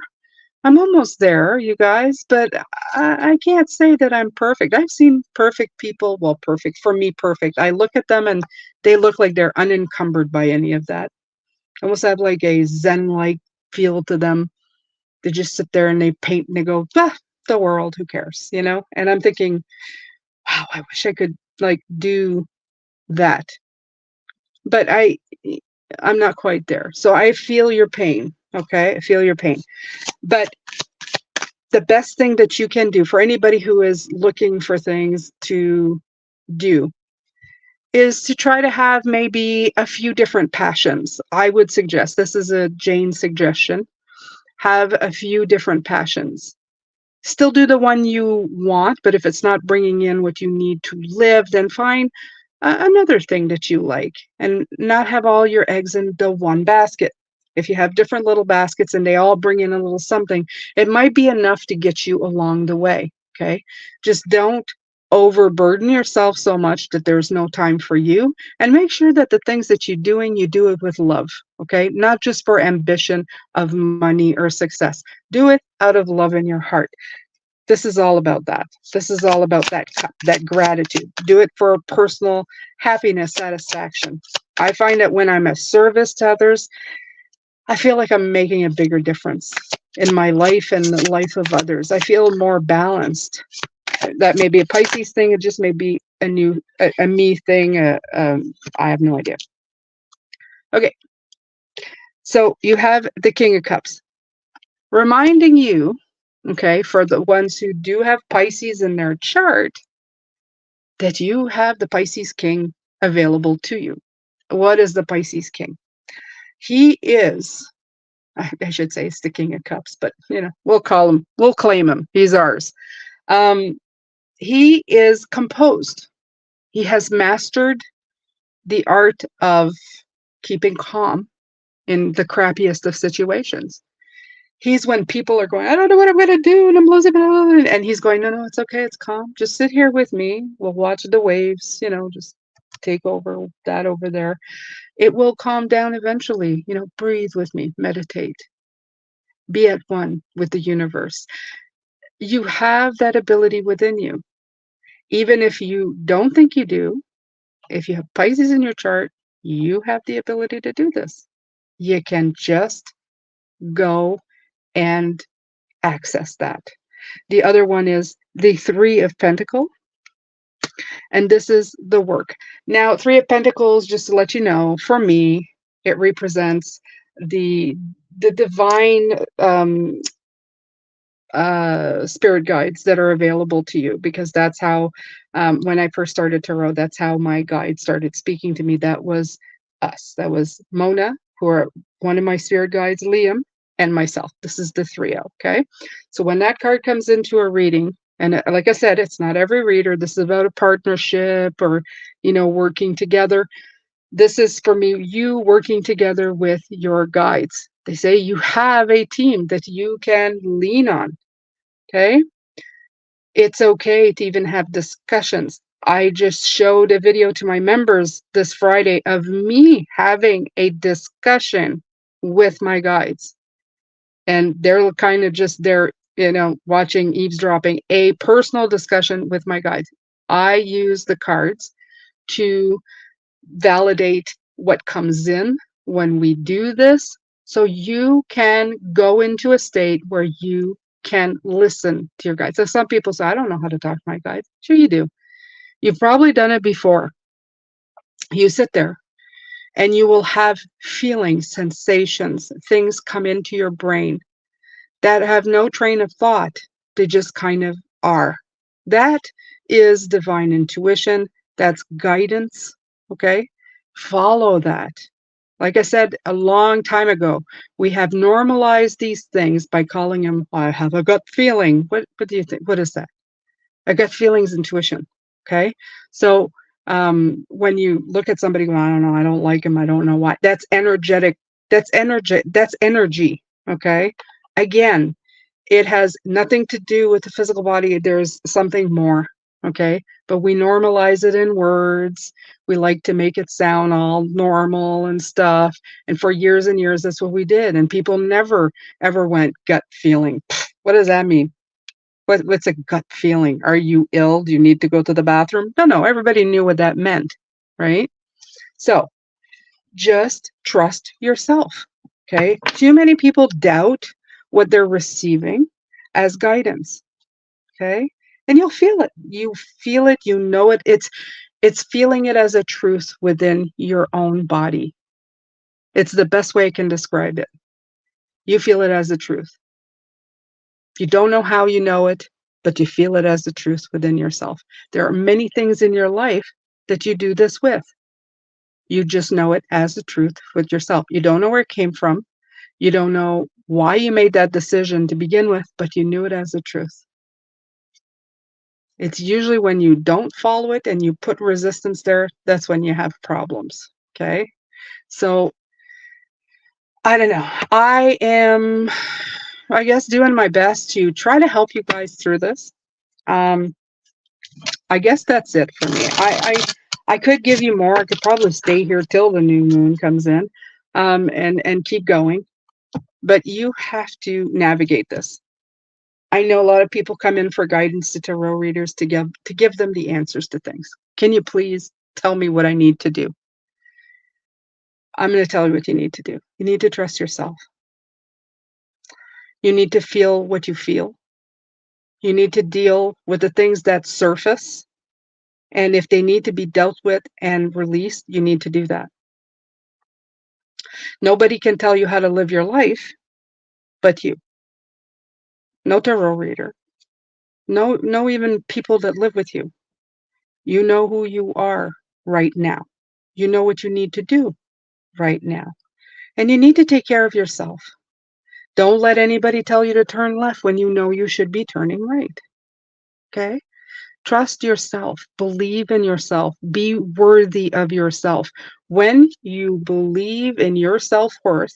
I'm almost there, you guys, but I can't say that I'm perfect. I've seen perfect people, well, perfect, for me, perfect. I look at them and they look like they're unencumbered by any of that. Almost have like a Zen-like feel to them. They just sit there and they paint and they go, ah, the world, who cares, you know? And I'm thinking, wow, I wish I could like do that. But I'm not quite there. So I feel your pain, okay? I feel your pain. But the best thing that you can do for anybody who is looking for things to do is to try to have maybe a few different passions. I would suggest, this is a Jane suggestion, have a few different passions. Still do the one you want, but if it's not bringing in what you need to live, then find another thing that you like and not have all your eggs in the one basket. If you have different little baskets and they all bring in a little something, it might be enough to get you along the way. Okay. Just don't overburden yourself so much that there's no time for you, and make sure that the things that you're doing, you do it with love. Okay. Not just for ambition of money or success. Do it out of love in your heart. This is all about that. This is all about that gratitude. Do it for personal happiness, satisfaction. I find that when I'm a service to others, I feel like I'm making a bigger difference in my life and the life of others. I feel more balanced. That may be a Pisces thing. It just may be a me thing. I have no idea. Okay. So you have the King of Cups, reminding you Okay, for the ones who do have Pisces in their chart, that you have the Pisces King available to you. What is the Pisces King? He is, I should say, it's the King of Cups, but we'll claim him. He's ours. Um, he is composed. He has mastered the art of keeping calm in the crappiest of situations. He's when people are going, I don't know what I'm going to do, and I'm losing it. And he's going, no, no, it's okay. It's calm. Just sit here with me. We'll watch the waves, just take over that over there. It will calm down eventually. Breathe with me, meditate, be at one with the universe. You have that ability within you. Even if you don't think you do, if you have Pisces in your chart, you have the ability to do this. You can just go and access that. The other one is the Three of Pentacles, and this is the work. Now, Three of Pentacles, just to let you know, for me, it represents the divine spirit guides that are available to you, because that's how, when I first started tarot, that's how my guides started speaking to me. That was us. That was Mona, who are one of my spirit guides, Liam, and myself. This is the trio. Okay. So when that card comes into a reading, and like I said, it's not every reader. This is about a partnership or, working together. This is for me, you working together with your guides. They say you have a team that you can lean on. Okay. It's okay to even have discussions. I just showed a video to my members this Friday of me having a discussion with my guides. And they're kind of just there, watching, eavesdropping, a personal discussion with my guides. I use the cards to validate what comes in when we do this, so you can go into a state where you can listen to your guides. So some people say, I don't know how to talk to my guides. Sure you do. You've probably done it before. You sit there and you will have feelings, sensations, things come into your brain that have no train of thought. They just kind of are. That is divine intuition. That's guidance. Okay. Follow that. Like I said a long time ago, we have normalized these things by calling them, I have a gut feeling. What do you think? What is that? A gut feeling is intuition. Okay. So when you look at somebody going, I don't know, I don't like him, I don't know why. That's energetic. That's energy. That's energy. Okay. Again, it has nothing to do with the physical body. There's something more. Okay. But we normalize it in words. We like to make it sound all normal and stuff. And for years and years, that's what we did. And people never, ever went gut feeling. What does that mean? What's a gut feeling? Are you ill? Do you need to go to the bathroom? No. Everybody knew what that meant. Right. So just trust yourself. Okay. Too many people doubt what they're receiving as guidance. Okay. And you'll feel it. You feel it. You know it. It's feeling it as a truth within your own body. It's the best way I can describe it. You feel it as a truth. You don't know how you know it, but you feel it as the truth within yourself. There are many things in your life that you do this with. You just know it as the truth with yourself. You don't know where it came from. You don't know why you made that decision to begin with, but you knew it as the truth. It's usually when you don't follow it and you put resistance there, that's when you have problems. Okay. So I don't know. I am, I guess, doing my best to try to help you guys through this. I guess that's it for me. I could give you more. I could probably stay here till the new moon comes in, and keep going. But you have to navigate this. I know a lot of people come in for guidance to tarot readers to give them the answers to things. Can you please tell me what I need to do? I'm going to tell you what you need to do. You need to trust yourself. You need to feel what you feel. You need to deal with the things that surface. And if they need to be dealt with and released, you need to do that. Nobody can tell you how to live your life but you. no tarot reader, no even people that live with you. You know who you are right now. You know what you need to do right now. And you need to take care of yourself. Don't let anybody tell you to turn left when you know you should be turning right. Okay? Trust yourself. Believe in yourself. Be worthy of yourself. When you believe in your self-worth,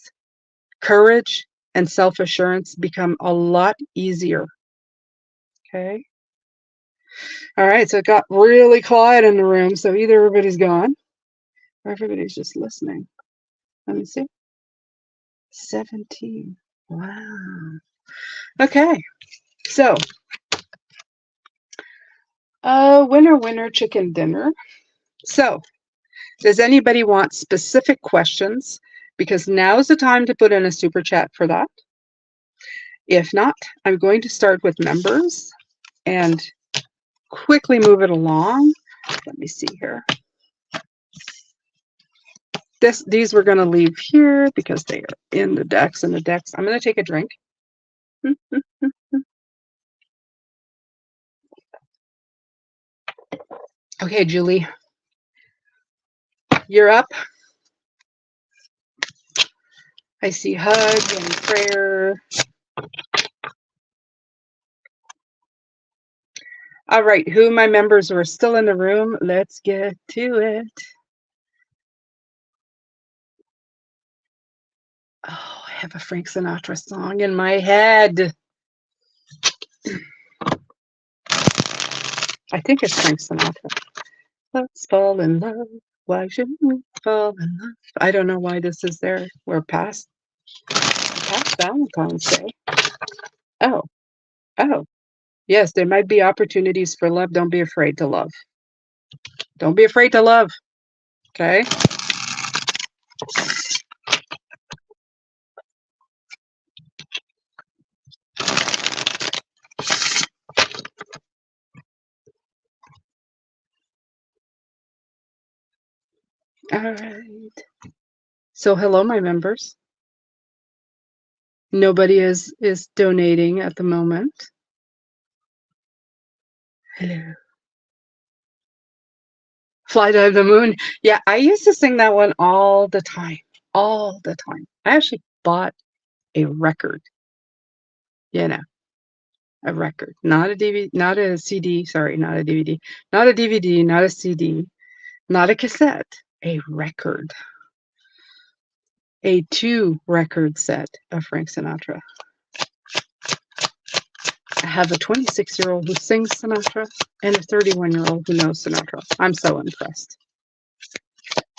courage and self-assurance become a lot easier. Okay? All right, so it got really quiet in the room, so either everybody's gone or everybody's just listening. Let me see. 17. Wow. Okay, so winner, winner, chicken dinner. So, does anybody want specific questions? Because now is the time to put in a super chat for that. If not, I'm going to start with members and quickly move it along. Let me see here. These we're going to leave here because they are in the decks and the decks. I'm going to take a drink. Okay, Julie, you're up. I see hugs and prayer. All right, who my members were still in the room? Let's get to it. Oh, I have a Frank Sinatra song in my head. I think it's Frank Sinatra. Let's fall in love. Why shouldn't we fall in love? I don't know why this is there. We're past Valentine's Day. Oh, oh. Yes, there might be opportunities for love. Don't be afraid to love. Don't be afraid to love. Okay? All right. So hello, my members. Nobody is donating at the moment. Hello. Fly Dive the Moon. Yeah, I used to sing that one all the time. All the time. I actually bought a record. You know, a record. Not a DVD, not a CD, sorry, not a DVD. Not a DVD, not a CD, not a cassette. A record. A 2-record set of Frank Sinatra. I have a 26-year-old who sings Sinatra and a 31-year-old who knows Sinatra. I'm so impressed.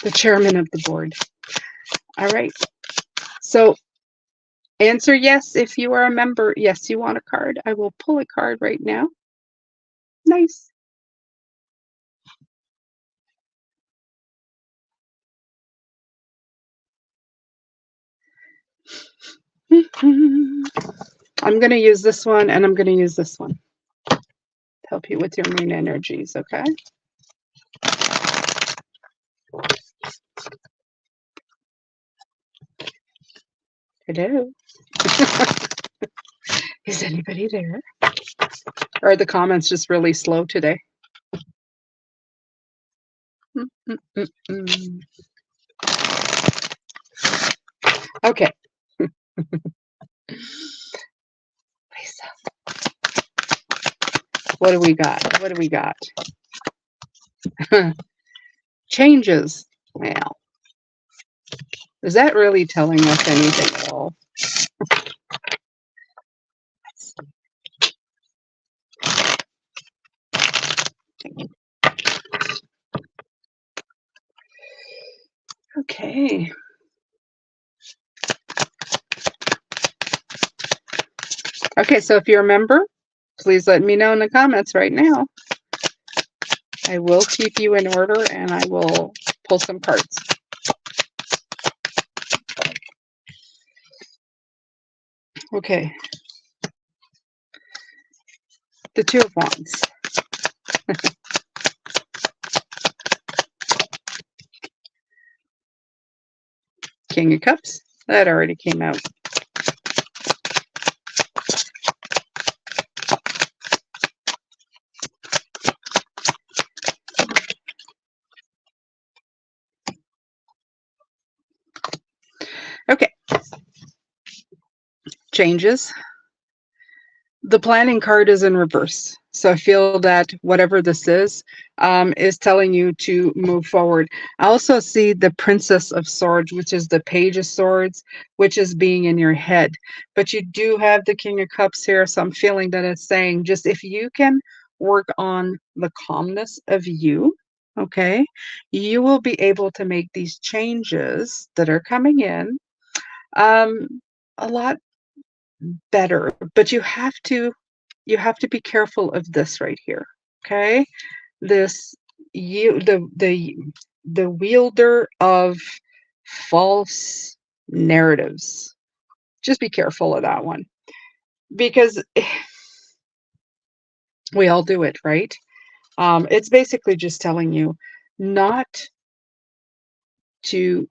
The chairman of the board. All right. So answer yes if you are a member. Yes, you want a card. I will pull a card right now. Nice. I'm going to use this one and I'm going to use this one to help you with your moon energies, okay? Hello. Is anybody there? Or are the comments just really slow today? Okay. Lisa. What do we got? What do we got? Changes. Well, is that really telling us anything at all? Okay. Okay, so if you're a member, please let me know in the comments right now. I will keep you in order and I will pull some cards. Okay. The Two of Wands. King of Cups. That already came out. changes. The planning card is in reverse. So I feel that whatever this is telling you to move forward. I also see the Princess of Swords, which is the Page of Swords, which is being in your head. But you do have the King of Cups here. So I'm feeling that it's saying just if you can work on the calmness of you, okay, you will be able to make these changes that are coming in um, a lot better. But you have to be careful of this right here. Okay, this you the wielder of false narratives. Just be careful of that one because we all do it, right? It's basically just telling you not to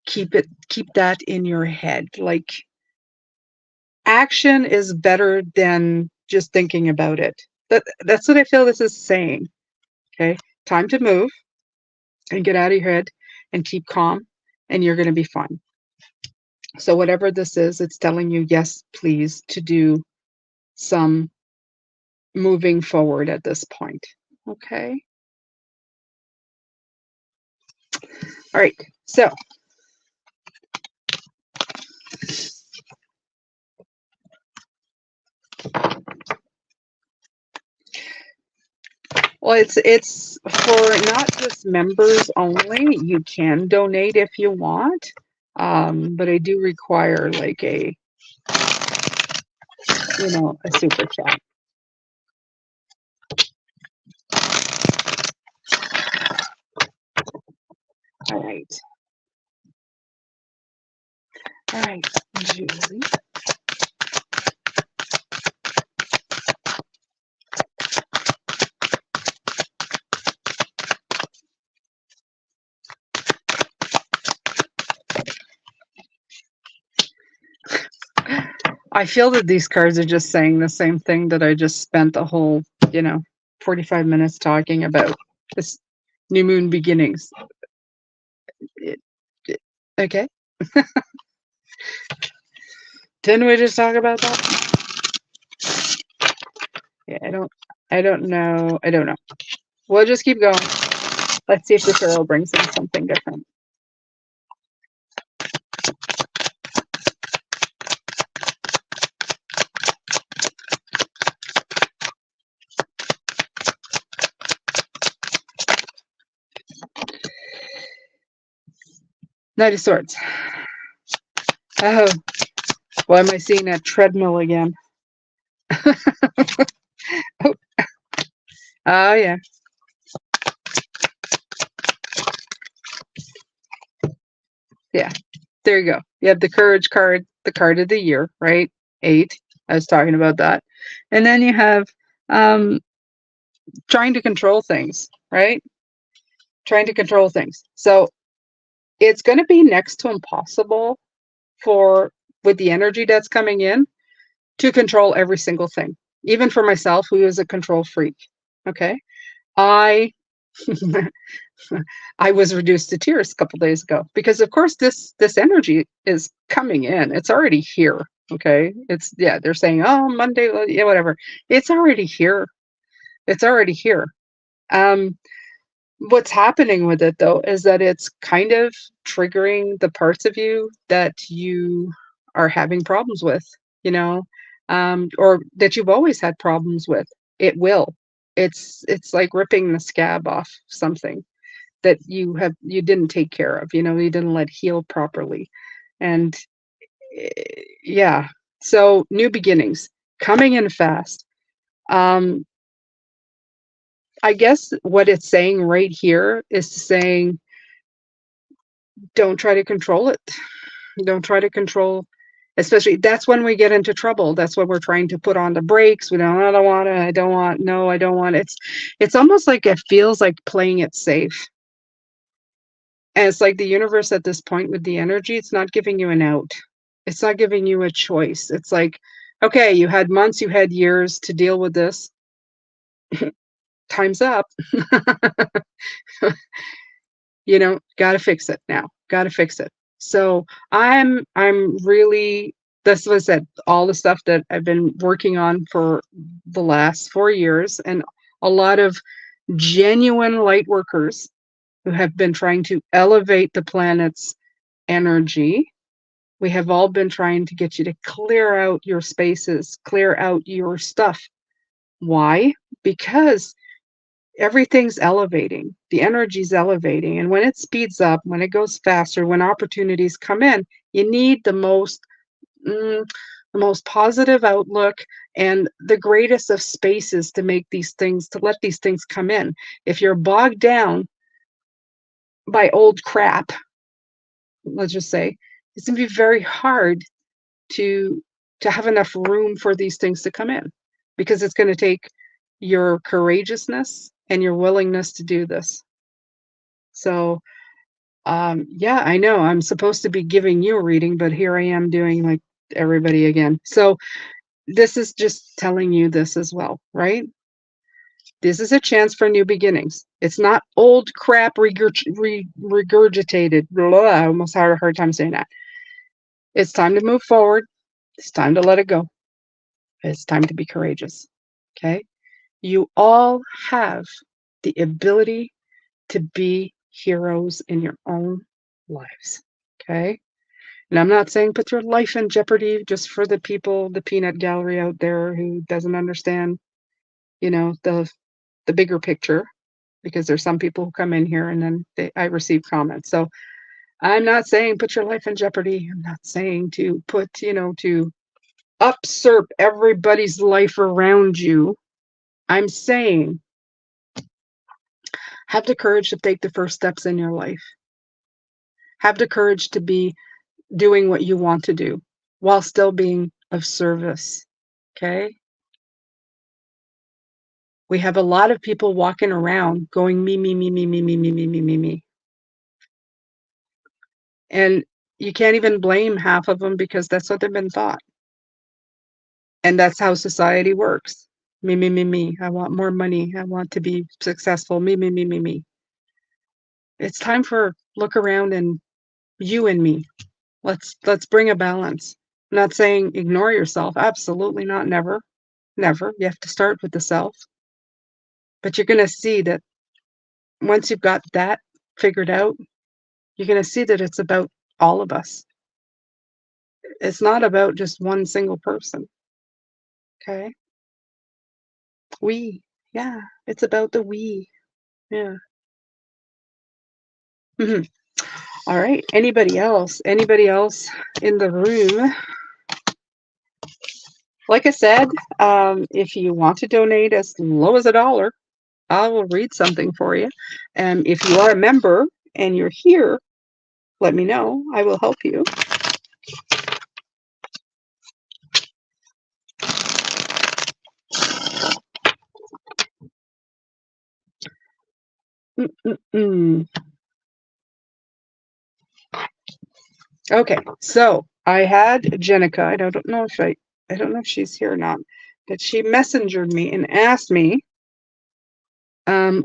keep that in your head. Like action is better than just thinking about it. That's what I feel this is saying. Okay, time to move and get out of your head and keep calm, and you're going to be fine. So whatever this is, it's telling you yes, please, to do some moving forward at this point. Okay. All right. So well, it's for not just members only. You can donate if you want, but I do require like a super chat. All right. All right, Julie. I feel that these cards are just saying the same thing that I just spent the whole, 45 minutes talking about. This new moon beginnings. It- okay. Didn't we just talk about that? Yeah, I don't know. I don't know. We'll just keep going. Let's see if the tarot brings in something different. Knight of Swords. Oh, why am I seeing that treadmill again? Oh, oh yeah. Yeah. There you go. You have the Courage card, the card of the year, right? 8. I was talking about that. And then you have um, trying to control things, right? Trying to control things. So it's going to be next to impossible with the energy that's coming in to control every single thing. Even for myself, who is a control freak. Okay. I I was reduced to tears a couple days ago because of course this energy is coming in. It's already here. Okay. They're saying, oh, Monday, well, yeah, whatever. It's already here. It's already here. Um, what's happening with it though is that it's kind of triggering the parts of you that you are having problems with, or that you've always had problems with. It will. It's like ripping the scab off something that you didn't take care of, you didn't let heal properly. And yeah, so new beginnings coming in fast. um I guess what it's saying right here is saying don't try to control it. Don't try to control, especially that's when we get into trouble. That's when we're trying to put on the brakes. We don't, I don't want to, I don't want, no, I don't want. It's almost like it feels like playing it safe. And it's like the universe at this point with the energy, it's not giving you an out. It's not giving you a choice. It's like, okay, you had months, you had years to deal with this. Time's up. Got to fix it now. Got to fix it. So I'm really this was it, all the stuff that I've been working on for the last 4 years, and a lot of genuine light workers who have been trying to elevate the planet's energy. We have all been trying to get you to clear out your spaces, clear out your stuff. Why? Because everything's elevating. The energy's elevating. And when it speeds up, when it goes faster, when opportunities come in, you need the most positive outlook and the greatest of spaces to make these things, to let these things come in. If you're bogged down by old crap, let's just say, it's going to be very hard to have enough room for these things to come in, because it's going to take your courageousness and your willingness to do this. So yeah, I know I'm supposed to be giving you a reading, but here I am doing like everybody again. So this is just telling you this as well, right? This is a chance for new beginnings. It's not old crap regurgitated. Blah, I almost had a hard time saying that. It's time to move forward. It's time to let it go. It's time to be courageous. Okay? You all have the ability to be heroes in your own lives. Okay? And I'm not saying put your life in jeopardy just for the people, the peanut gallery out there who doesn't understand, the bigger picture, because there's some people who come in here and then I receive comments. So I'm not saying put your life in jeopardy. I'm not saying to put, to usurp everybody's life around you. I'm saying have the courage to take the first steps in your life. Have the courage to be doing what you want to do while still being of service. Okay? We have a lot of people walking around going me, me, me, me, me, me, me, me, me, me, me. And you can't even blame half of them, because that's what they've been taught. And that's how society works. Me, me, me, me. I want more money. I want to be successful. Me, me, me, me, me. It's time for look around and you and me. Let's bring a balance. I'm not saying ignore yourself. Absolutely not. Never. Never. You have to start with the self. But you're going to see that once you've got that figured out, you're going to see that it's about all of us. It's not about just one single person. Okay? We. Yeah. It's about the we. Yeah. Mhm. All right. Anybody else? Anybody else in the room? Like I said, if you want to donate as low as $1, I will read something for you. And if you are a member and you're here, let me know. I will help you. Mm-mm-mm. Okay, so I had Jenica. I don't know if she's here or not, but she messengered me and asked me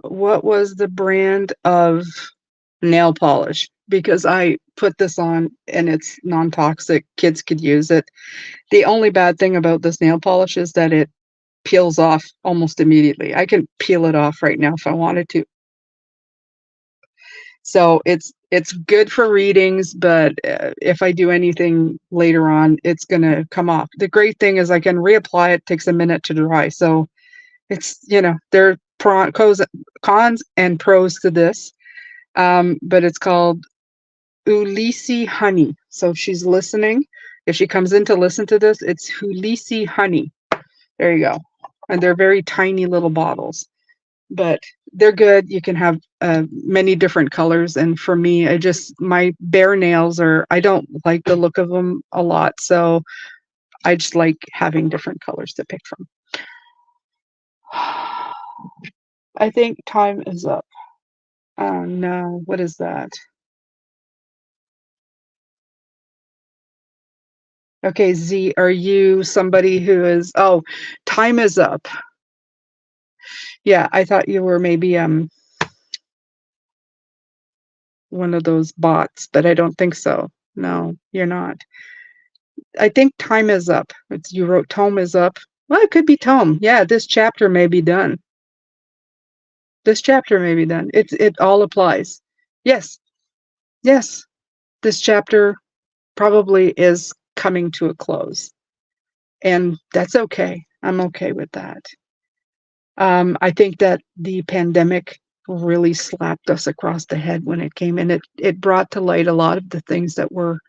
what was the brand of nail polish, because I put this on and it's non-toxic. Kids could use it. The only bad thing about this nail polish is that it peels off almost immediately. I can peel it off right now if I wanted to. So it's good for readings, but if I do anything later on, it's going to come off. The great thing is I can reapply it. Takes a minute to dry. So it's, there are cons and pros to this. But it's called Ulysses Honey. So if she's listening, if she comes in to listen to this, it's Ulysses Honey. There you go. And they're very tiny little bottles, but they're good. You can have many different colors. And for me, my bare nails I don't like the look of them a lot. So I just like having different colors to pick from. I think time is up. Oh no, what is that? Okay, Z, are you somebody who is, time is up. Yeah, I thought you were maybe one of those bots, but I don't think so. No, you're not. I think time is up. You wrote tome is up. Well, it could be tome. Yeah, this chapter may be done. This chapter may be done. It all applies. Yes, yes. This chapter probably is coming to a close, and that's okay. I'm okay with that. I think that the pandemic really slapped us across the head when it came, and it brought to light a lot of the things that were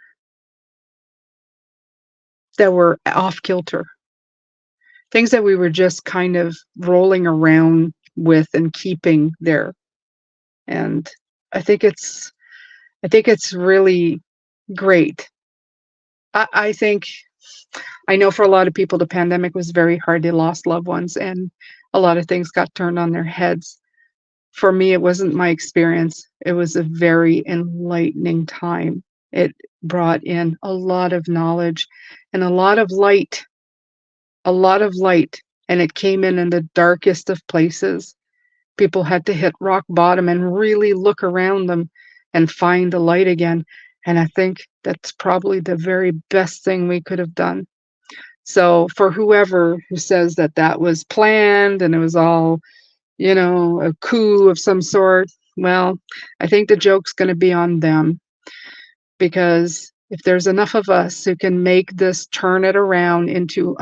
off kilter, things that we were just kind of rolling around with and keeping there. And I think it's I think it's really great. I think I know for a lot of people the pandemic was very hard. They lost loved ones and a lot of things got turned on their heads. For me, it wasn't my experience. It was a very enlightening time. It brought in a lot of knowledge and a lot of light, and it came in the darkest of places. People had to hit rock bottom and really look around them and find the light again. And I think that's probably the very best thing we could have done. So for whoever who says that that was planned and it was all, a coup of some sort, well, I think the joke's going to be on them, because if there's enough of us who can make this turn it around into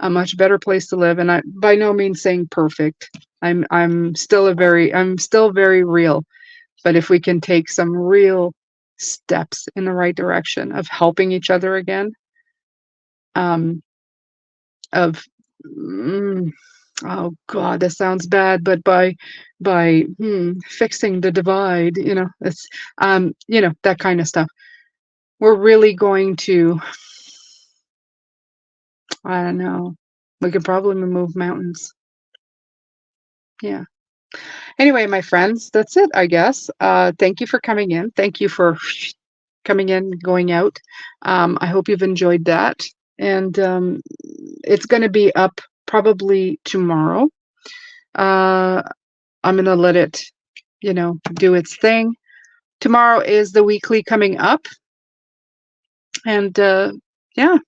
a much better place to live, and I by no means saying perfect. I'm still very real, but if we can take some real steps in the right direction of helping each other again, um, of mm, oh God, this sounds bad, but by fixing the divide, it's that kind of stuff. We're really going to, I don't know, we could probably move mountains. Yeah. Anyway, my friends, that's it, I guess. Thank you for coming in. Thank you for coming in, going out. I hope you've enjoyed that. And it's going to be up probably tomorrow. Uh, I'm going to let it, do its thing. Tomorrow is the weekly coming up. And yeah,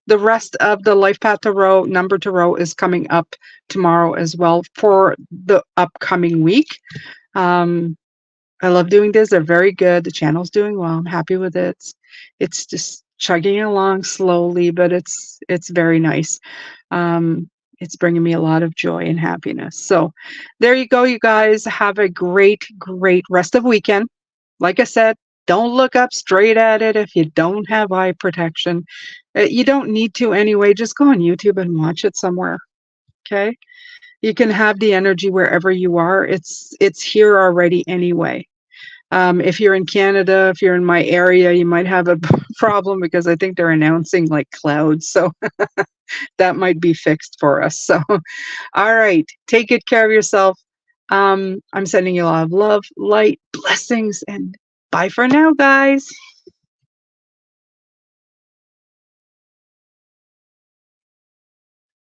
the rest of the Life Path Tarot, Number Tarot is coming up tomorrow as well for the upcoming week. I love doing this. They're very good. The channel's doing well. I'm happy with it. It's just chugging along slowly, but it's very nice. It's bringing me a lot of joy and happiness. So there you go, you guys. Have a great, great rest of weekend. Like I said, don't look up straight at it if you don't have eye protection. You don't need to anyway. Just go on YouTube and watch it somewhere. Okay? You can have the energy wherever you are. It's here already anyway. If you're in Canada, if you're in my area, you might have a problem because I think they're announcing like clouds. So that might be fixed for us. So, all right. Take good care of yourself. I'm sending you a lot of love, light, blessings, and bye for now, guys.